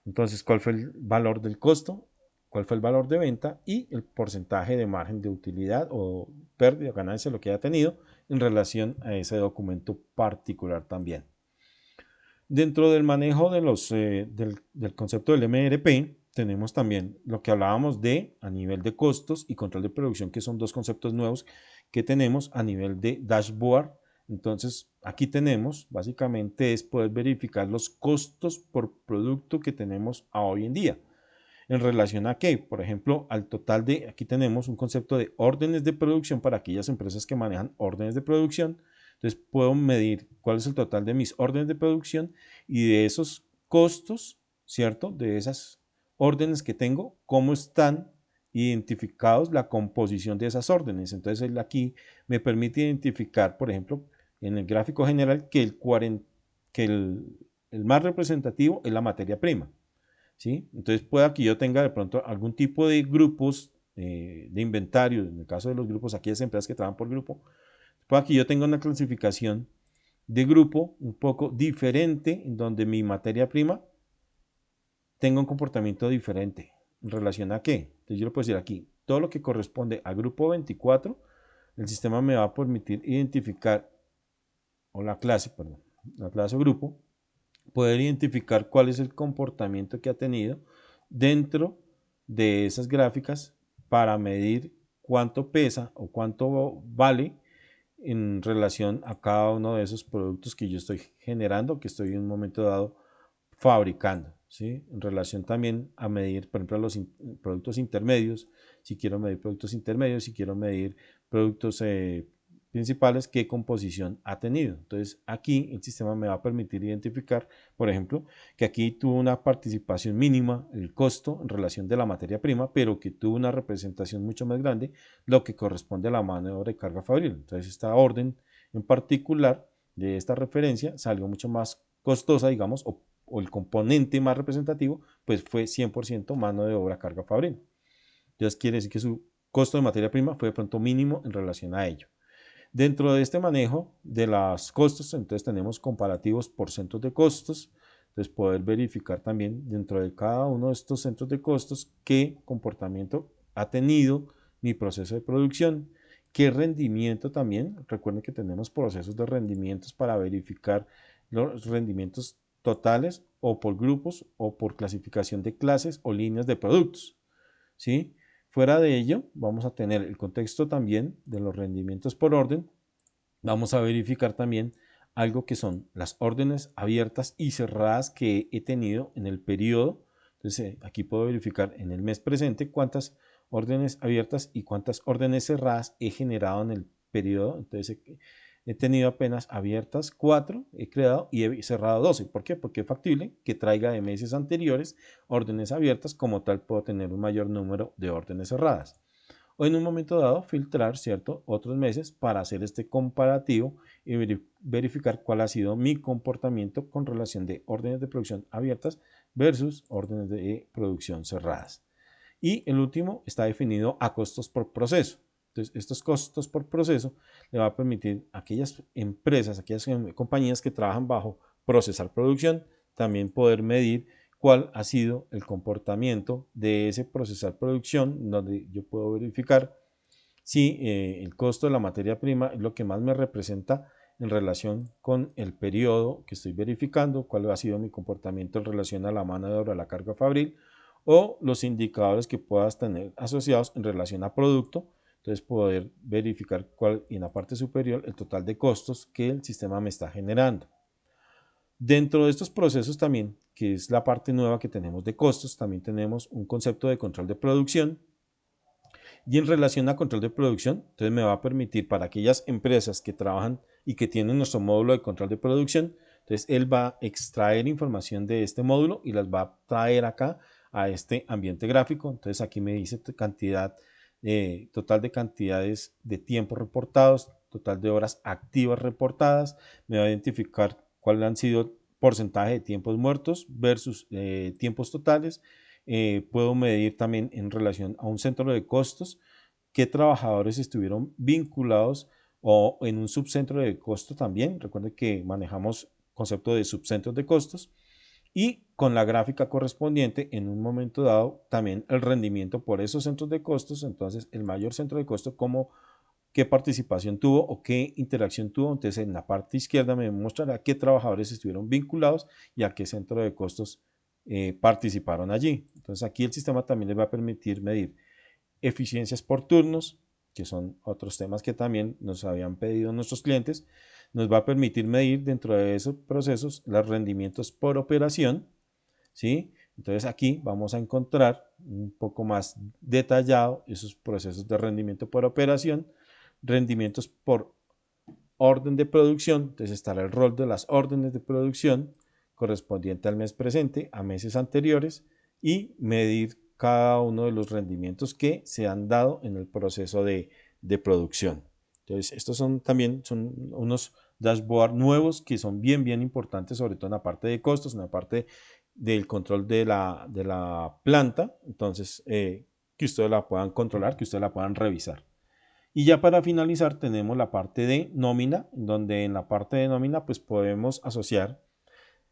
Entonces, cuál fue el valor del costo, cuál fue el valor de venta y el porcentaje de margen de utilidad o pérdida o ganancia, lo que haya tenido en relación a ese documento particular también. Dentro del manejo de del concepto del MRP, tenemos también lo que hablábamos de a nivel de costos y control de producción, que son dos conceptos nuevos que tenemos a nivel de dashboard. Entonces, aquí tenemos, básicamente, es poder verificar los costos por producto que tenemos a hoy en día. ¿En relación a qué? Por ejemplo, al total de, aquí tenemos un concepto de órdenes de producción para aquellas empresas que manejan órdenes de producción. Entonces, puedo medir cuál es el total de mis órdenes de producción y de esos costos, ¿cierto? De esas órdenes que tengo, cómo están identificados la composición de esas órdenes. Entonces, él aquí me permite identificar, por ejemplo, en el gráfico general que el más representativo es la materia prima, ¿sí? Entonces pueda que yo tenga de pronto algún tipo de grupos de inventario, en el caso de los grupos, aquellas empresas que trabajan por grupo, pueda que yo tenga una clasificación de grupo un poco diferente, en donde mi materia prima tenga un comportamiento diferente. ¿En relación a qué? Entonces yo le puedo decir aquí, todo lo que corresponde al grupo 24, el sistema me va a permitir identificar, o la clase, perdón, la clase o grupo, poder identificar cuál es el comportamiento que ha tenido dentro de esas gráficas para medir cuánto pesa o cuánto vale en relación a cada uno de esos productos que yo estoy generando, que estoy en un momento dado fabricando, ¿sí? En relación también a medir, por ejemplo, los productos intermedios, si quiero medir productos intermedios, si quiero medir productos principales, qué composición ha tenido. Entonces aquí el sistema me va a permitir identificar, por ejemplo, que aquí tuvo una participación mínima, el costo en relación de la materia prima, pero que tuvo una representación mucho más grande, lo que corresponde a la mano de obra y carga fabril. Entonces esta orden en particular de esta referencia salió mucho más costosa, digamos, o el componente más representativo, pues fue 100% mano de obra carga fabril. Entonces quiere decir que su costo de materia prima fue de pronto mínimo en relación a ello. Dentro de este manejo de los costos, entonces tenemos comparativos por centros de costos, entonces poder verificar también dentro de cada uno de estos centros de costos qué comportamiento ha tenido mi proceso de producción, qué rendimiento también. Recuerden que tenemos procesos de rendimientos para verificar los rendimientos totales o por grupos o por clasificación de clases o líneas de productos, ¿sí? Fuera de ello, vamos a tener el contexto también de los rendimientos por orden. Vamos a verificar también algo que son las órdenes abiertas y cerradas que he tenido en el periodo. Entonces, aquí puedo verificar en el mes presente cuántas órdenes abiertas y cuántas órdenes cerradas he generado en el periodo. Entonces, he tenido apenas abiertas 4, he creado y he cerrado 12. ¿Por qué? Porque es factible que traiga de meses anteriores órdenes abiertas, como tal puedo tener un mayor número de órdenes cerradas. O en un momento dado filtrar, ¿cierto?, otros meses para hacer este comparativo y verificar cuál ha sido mi comportamiento con relación de órdenes de producción abiertas versus órdenes de producción cerradas. Y el último está definido a costos por proceso. Entonces, estos costos por proceso le va a permitir a aquellas empresas, aquellas compañías que trabajan bajo procesar producción, también poder medir cuál ha sido el comportamiento de ese procesar producción, donde yo puedo verificar si el costo de la materia prima es lo que más me representa en relación con el periodo que estoy verificando, cuál ha sido mi comportamiento en relación a la mano de obra, a la carga fabril, o los indicadores que puedas tener asociados en relación a producto. Entonces poder verificar cuál, en la parte superior, el total de costos que el sistema me está generando. Dentro de estos procesos también, que es la parte nueva que tenemos de costos, también tenemos un concepto de control de producción. Y en relación a control de producción, entonces me va a permitir para aquellas empresas que trabajan y que tienen nuestro módulo de control de producción, entonces él va a extraer información de este módulo y las va a traer acá a este ambiente gráfico. Entonces aquí me dice cantidad, total de cantidades de tiempos reportados, total de horas activas reportadas, me va a identificar cuáles han sido porcentaje de tiempos muertos versus tiempos totales. Puedo medir también en relación a un centro de costos qué trabajadores estuvieron vinculados o en un subcentro de costo también. Recuerden que manejamos concepto de subcentros de costos y con la gráfica correspondiente en un momento dado también el rendimiento por esos centros de costos. Entonces el mayor centro de costo, como qué participación tuvo o qué interacción tuvo. Entonces en la parte izquierda me mostrará qué trabajadores estuvieron vinculados y a qué centro de costos participaron allí. Entonces aquí el sistema también les va a permitir medir eficiencias por turnos, que son otros temas que también nos habían pedido nuestros clientes. Nos va a permitir medir dentro de esos procesos los rendimientos por operación, ¿sí? Entonces aquí vamos a encontrar un poco más detallado esos procesos de rendimiento por operación, rendimientos por orden de producción. Entonces estará el rol de las órdenes de producción correspondiente al mes presente, a meses anteriores, y medir cada uno de los rendimientos que se han dado en el proceso de producción. Entonces, estos son también unos dashboard nuevos que son bien importantes, sobre todo en la parte de costos, en la parte del control de la planta. Entonces, que ustedes la puedan controlar, que ustedes la puedan revisar. Y ya para finalizar tenemos la parte de nómina, donde en la parte de nómina pues podemos asociar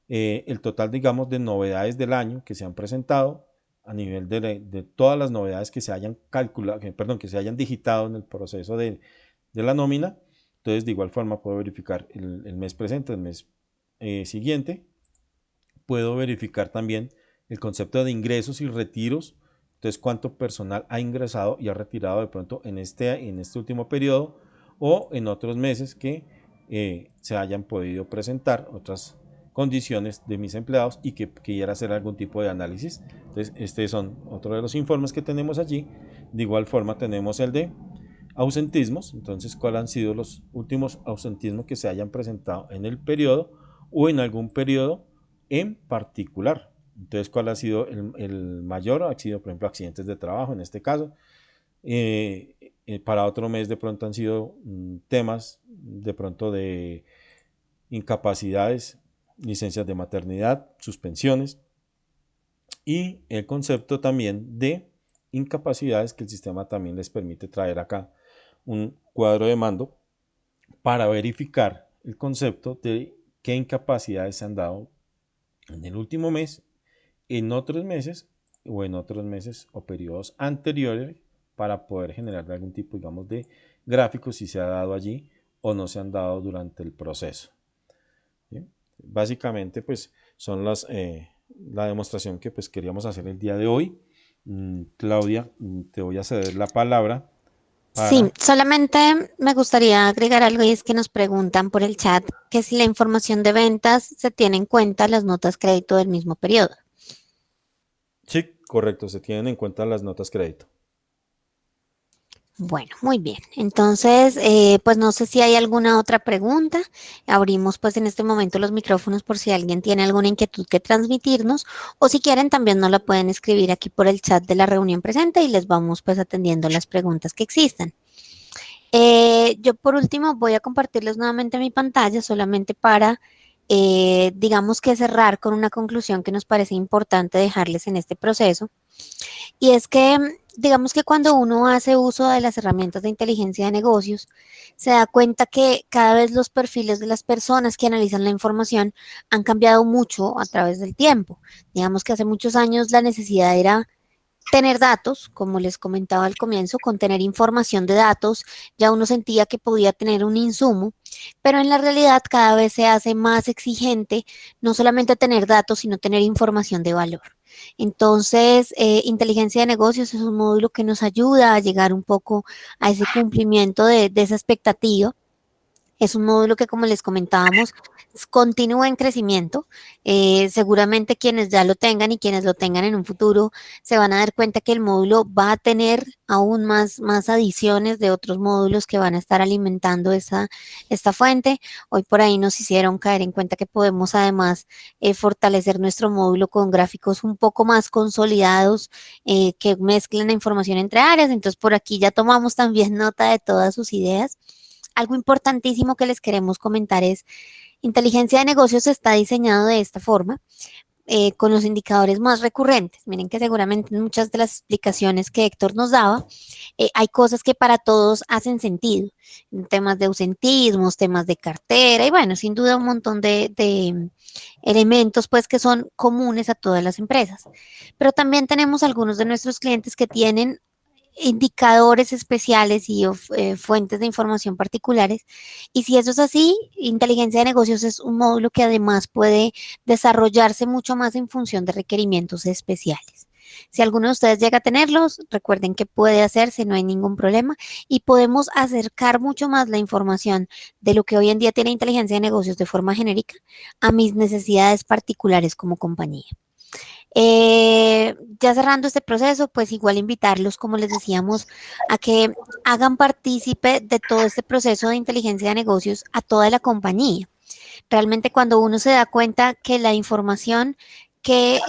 el total, digamos, de novedades del año que se han presentado a nivel de todas las novedades que se hayan calculado, que se hayan digitado en el proceso de la nómina. Entonces, de igual forma puedo verificar el mes presente, el mes siguiente. Puedo verificar también el concepto de ingresos y retiros. Entonces, cuánto personal ha ingresado y ha retirado de pronto en este último periodo o en otros meses que se hayan podido presentar otras condiciones de mis empleados y que quiera hacer algún tipo de análisis. Entonces, estos son otro de los informes que tenemos allí. De igual forma, tenemos el de ausentismos. Entonces, cuáles han sido los últimos ausentismos que se hayan presentado en el periodo o en algún periodo en particular. Entonces, ¿cuál ha sido el mayor? Ha sido, por ejemplo, accidentes de trabajo en este caso. Para otro mes de pronto han sido temas de pronto de incapacidades, licencias de maternidad, suspensiones y el concepto también de incapacidades que el sistema también les permite traer acá un cuadro de mando para verificar el concepto de qué incapacidades se han dado en el último mes, en otros meses o periodos anteriores para poder generar algún tipo, digamos, de gráficos si se ha dado allí o no se han dado durante el proceso. ¿Bien? Básicamente, pues, son la demostración que pues queríamos hacer el día de hoy. Claudia, te voy a ceder la palabra. Sí, solamente me gustaría agregar algo y es que nos preguntan por el chat que si la información de ventas se tiene en cuenta las notas crédito del mismo periodo. Sí, correcto, se tienen en cuenta las notas crédito. Bueno, muy bien. Entonces, pues no sé si hay alguna otra pregunta. Abrimos pues en este momento los micrófonos por si alguien tiene alguna inquietud que transmitirnos o si quieren también nos la pueden escribir aquí por el chat de la reunión presente y les vamos pues atendiendo las preguntas que existan. Yo por último voy a compartirles nuevamente mi pantalla solamente para, digamos que cerrar con una conclusión que nos parece importante dejarles en este proceso. Y es que, digamos que cuando uno hace uso de las herramientas de inteligencia de negocios, se da cuenta que cada vez los perfiles de las personas que analizan la información han cambiado mucho a través del tiempo. Digamos que hace muchos años la necesidad era tener datos, como les comentaba al comienzo, con tener información de datos, ya uno sentía que podía tener un insumo, pero en la realidad cada vez se hace más exigente no solamente tener datos, sino tener información de valor. Entonces, inteligencia de negocios es un módulo que nos ayuda a llegar un poco a ese cumplimiento de esa expectativa. Es un módulo que, como les comentábamos, continúa en crecimiento. Seguramente quienes ya lo tengan y quienes lo tengan en un futuro se van a dar cuenta que el módulo va a tener aún más adiciones de otros módulos que van a estar alimentando esta fuente. Hoy por ahí nos hicieron caer en cuenta que podemos además fortalecer nuestro módulo con gráficos un poco más consolidados que mezclen la información entre áreas. Entonces, por aquí ya tomamos también nota de todas sus ideas. Algo importantísimo que les queremos comentar es, inteligencia de negocios está diseñado de esta forma, con los indicadores más recurrentes. Miren que seguramente en muchas de las explicaciones que Héctor nos daba, hay cosas que para todos hacen sentido. Temas de ausentismos, temas de cartera y bueno, sin duda un montón de elementos pues que son comunes a todas las empresas. Pero también tenemos algunos de nuestros clientes que tienen indicadores especiales y fuentes de información particulares. Y si eso es así, inteligencia de negocios es un módulo que además puede desarrollarse mucho más en función de requerimientos especiales. Si alguno de ustedes llega a tenerlos, recuerden que puede hacerse, no hay ningún problema y podemos acercar mucho más la información de lo que hoy en día tiene inteligencia de negocios de forma genérica a mis necesidades particulares como compañía. Ya cerrando este proceso, pues igual invitarlos, como les decíamos, a que hagan partícipe de todo este proceso de inteligencia de negocios a toda la compañía. Realmente cuando uno se da cuenta que la información que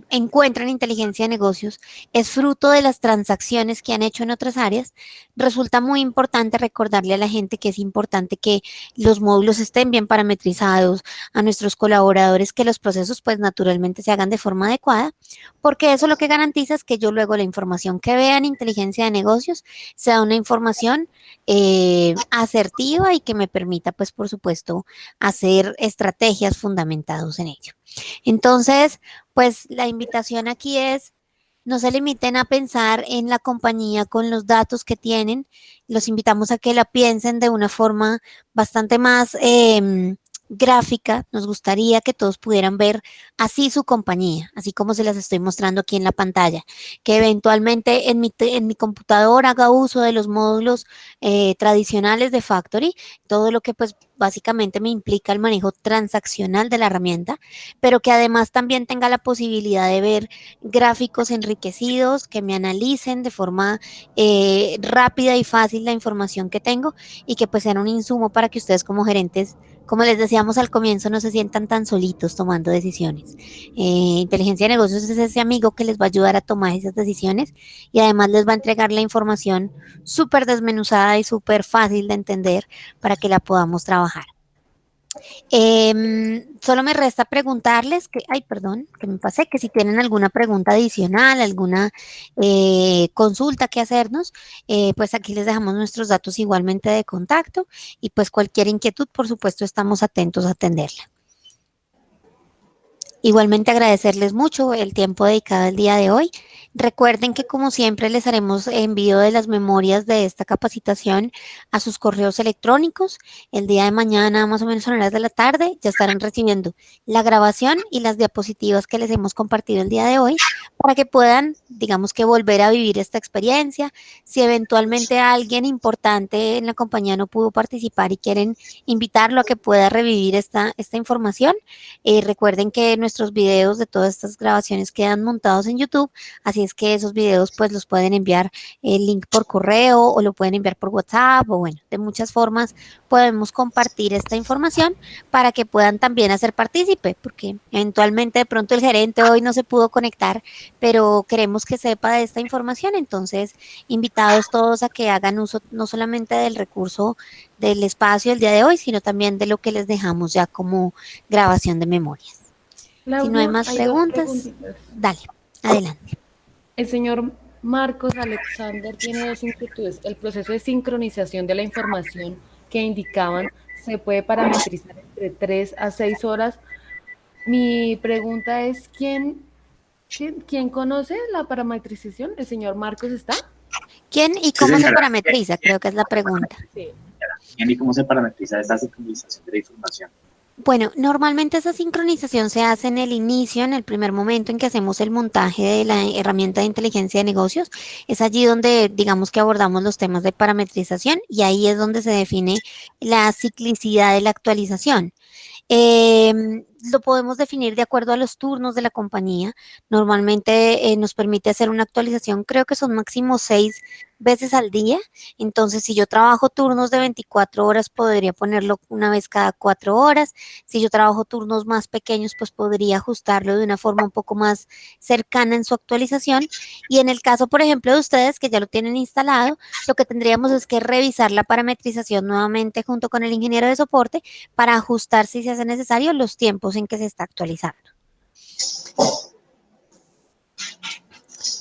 encuentran inteligencia de negocios es fruto de las transacciones que han hecho en otras áreas, resulta muy importante recordarle a la gente que es importante que los módulos estén bien parametrizados, a nuestros colaboradores que los procesos pues naturalmente se hagan de forma adecuada, porque eso lo que garantiza es que yo luego la información que vea en inteligencia de negocios sea una información asertiva y que me permita pues por supuesto hacer estrategias fundamentadas en ello. Entonces, pues la invitación aquí es, no se limiten a pensar en la compañía con los datos que tienen, los invitamos a que la piensen de una forma bastante más gráfica. Nos gustaría que todos pudieran ver así su compañía, así como se las estoy mostrando aquí en la pantalla, que eventualmente en mi computador haga uso de los módulos tradicionales de Factory, todo lo que pues básicamente me implica el manejo transaccional de la herramienta, pero que además también tenga la posibilidad de ver gráficos enriquecidos que me analicen de forma rápida y fácil la información que tengo y que pues sean un insumo para que ustedes como gerentes, como les decíamos al comienzo, no se sientan tan solitos tomando decisiones. Inteligencia de negocios es ese amigo que les va a ayudar a tomar esas decisiones y además les va a entregar la información súper desmenuzada y súper fácil de entender para que la podamos trabajar. Solo me resta preguntarles que, ay, perdón, que me pasé, que si tienen alguna pregunta adicional, alguna consulta que hacernos, pues aquí les dejamos nuestros datos igualmente de contacto y pues cualquier inquietud, por supuesto, estamos atentos a atenderla. Igualmente agradecerles mucho el tiempo dedicado el día de hoy. Recuerden que como siempre les haremos envío de las memorias de esta capacitación a sus correos electrónicos. El día de mañana, más o menos a horas de la tarde, ya estarán recibiendo la grabación y las diapositivas que les hemos compartido el día de hoy para que puedan, digamos que volver a vivir esta experiencia. Si eventualmente alguien importante en la compañía no pudo participar y quieren invitarlo a que pueda revivir esta información, recuerden que nuestros videos de todas estas grabaciones quedan montados en YouTube, así es que esos videos pues los pueden enviar el link por correo o lo pueden enviar por WhatsApp o bueno, de muchas formas podemos compartir esta información para que puedan también hacer partícipe, porque eventualmente de pronto el gerente hoy no se pudo conectar, pero queremos que sepa de esta información, entonces invitados todos a que hagan uso no solamente del recurso del espacio el día de hoy, sino también de lo que les dejamos ya como grabación de memorias. Claudia, si no hay más preguntas, dale, adelante. El señor Marcos Alexander tiene dos inquietudes. El proceso de sincronización de la información que indicaban se puede parametrizar entre 3 a 6 horas. Mi pregunta es, ¿quién conoce la parametrización? ¿El señor Marcos está? ¿Quién y cómo se parametriza? Creo que es la pregunta. Sí. ¿Quién y cómo se parametriza esta sincronización de la información? Bueno, normalmente esa sincronización se hace en el inicio, en el primer momento en que hacemos el montaje de la herramienta de inteligencia de negocios. Es allí donde, digamos que abordamos los temas de parametrización y ahí es donde se define la ciclicidad de la actualización. Lo podemos definir de acuerdo a los turnos de la compañía. Normalmente nos permite hacer una actualización, creo que son máximo 6 veces al día. Entonces, si yo trabajo turnos de 24 horas, podría ponerlo una vez cada 4 horas. Si yo trabajo turnos más pequeños, pues podría ajustarlo de una forma un poco más cercana en su actualización. Y en el caso, por ejemplo, de ustedes que ya lo tienen instalado, lo que tendríamos es que revisar la parametrización nuevamente junto con el ingeniero de soporte para ajustar, si se hace necesario, los tiempos en que se está actualizando.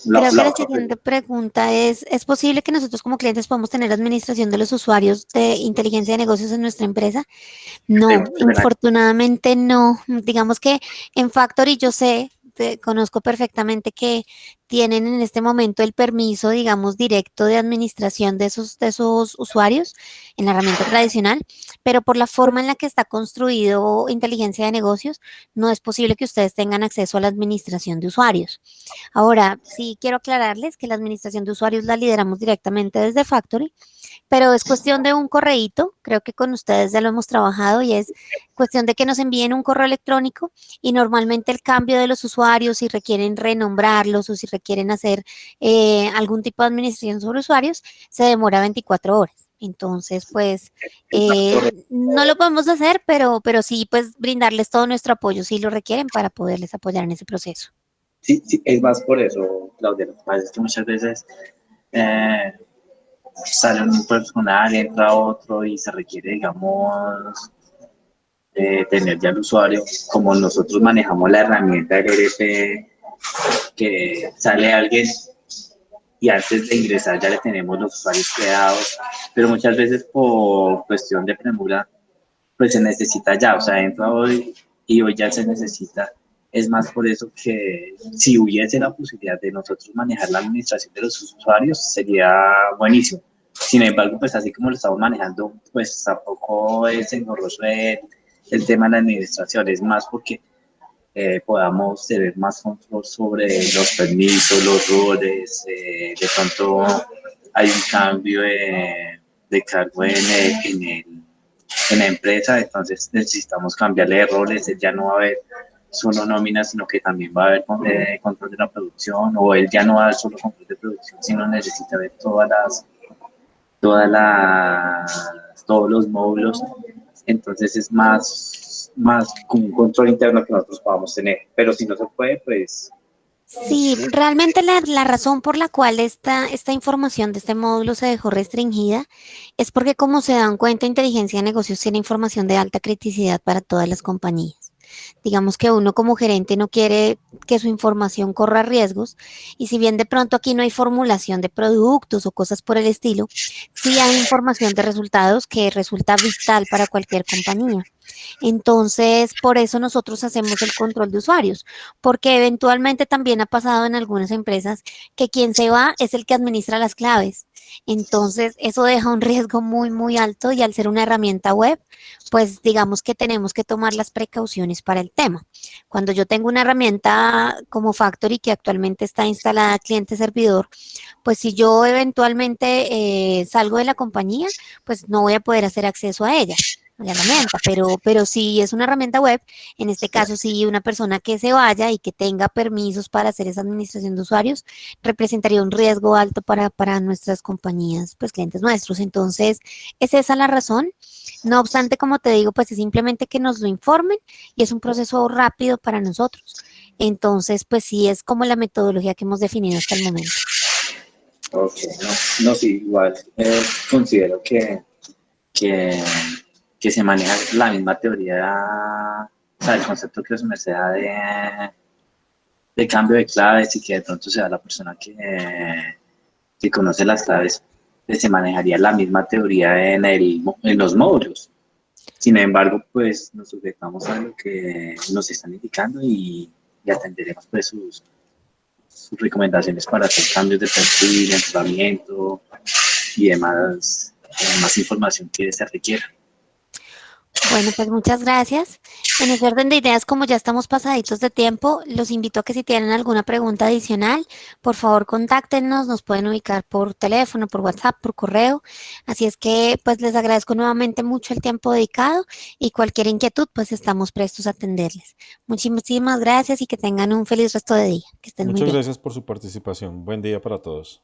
Creo que la siguiente pregunta ¿es posible que nosotros como clientes podamos tener administración de los usuarios de inteligencia de negocios en nuestra empresa? No, infortunadamente no. Digamos que en Factory yo sé, conozco perfectamente que tienen en este momento el permiso, digamos, directo de administración de esos usuarios en la herramienta tradicional, pero por la forma en la que está construido inteligencia de negocios, no es posible que ustedes tengan acceso a la administración de usuarios. Ahora, sí quiero aclararles que la administración de usuarios la lideramos directamente desde Factory, pero es cuestión de un correíto, creo que con ustedes ya lo hemos trabajado y es cuestión de que nos envíen un correo electrónico y normalmente el cambio de los usuarios, si requieren renombrarlos o si requieren hacer algún tipo de administración sobre usuarios, se demora 24 horas. Entonces, pues, Correcto. no lo podemos hacer, pero sí, pues, brindarles todo nuestro apoyo si lo requieren para poderles apoyar en ese proceso. Sí, sí, es más por eso, Claudia. Lo que pasa es que muchas veces eh, sale un personal, entra otro y se requiere, digamos, tener ya el usuario. Como nosotros manejamos la herramienta del ERP, que sale alguien y antes de ingresar ya le tenemos los usuarios creados, pero muchas veces por cuestión de premura, pues se necesita ya, o sea, entra hoy y hoy ya se necesita. Es más por eso que si hubiese la posibilidad de nosotros manejar la administración de los usuarios, sería buenísimo. Sin embargo, pues así como lo estamos manejando, pues tampoco es engorroso el tema de la administración, es más porque podamos tener más control sobre los permisos, los roles, de pronto hay un cambio de cargo en la empresa, entonces necesitamos cambiarle de roles, él ya no va a haber solo nómina, sino que también va a haber control de la producción, o él ya no va a haber solo control de producción, sino necesita ver todos los módulos, entonces es más como un control interno que nosotros podamos tener, pero si no se puede, pues Sí, realmente la razón por la cual esta información de este módulo se dejó restringida es porque, como se dan cuenta, inteligencia de negocios tiene información de alta criticidad para todas las compañías. Digamos que uno como gerente no quiere que su información corra riesgos, y si bien de pronto aquí no hay formulación de productos o cosas por el estilo, sí hay información de resultados que resulta vital para cualquier compañía. Entonces, por eso nosotros hacemos el control de usuarios, porque eventualmente también ha pasado en algunas empresas que quien se va es el que administra las claves. Entonces, eso deja un riesgo muy, muy alto, y al ser una herramienta web, pues digamos que tenemos que tomar las precauciones para el tema. Cuando yo tengo una herramienta como Factory que actualmente está instalada cliente-servidor, pues si yo eventualmente salgo de la compañía, pues no voy a poder hacer acceso a ella, a la herramienta, pero si es una herramienta web, en este caso sí, una persona que se vaya y que tenga permisos para hacer esa administración de usuarios representaría un riesgo alto para nuestras compañías, pues clientes nuestros. Entonces, es esa la razón. No obstante, como te digo, pues es simplemente que nos lo informen y es un proceso rápido para nosotros. Entonces, pues sí, es como la metodología que hemos definido hasta el momento. ok, no, sí, igual considero que, que se maneja la misma teoría, o sea, el concepto que os merced da de cambio de claves y que de pronto sea la persona que conoce las claves, pues se manejaría la misma teoría en los módulos. Sin embargo, pues nos sujetamos a lo que nos están indicando y atenderemos pues sus recomendaciones para hacer cambios de perfil, entrenamiento y demás, más información que se requiera. Bueno, pues muchas gracias. En ese orden de ideas, como ya estamos pasaditos de tiempo, los invito a que si tienen alguna pregunta adicional, por favor contáctenos, nos pueden ubicar por teléfono, por WhatsApp, por correo. Así es que pues les agradezco nuevamente mucho el tiempo dedicado, y cualquier inquietud pues estamos prestos a atenderles. Muchísimas gracias y que tengan un feliz resto de día. Que estén muy Muchas bien. gracias por su participación. Buen día para todos.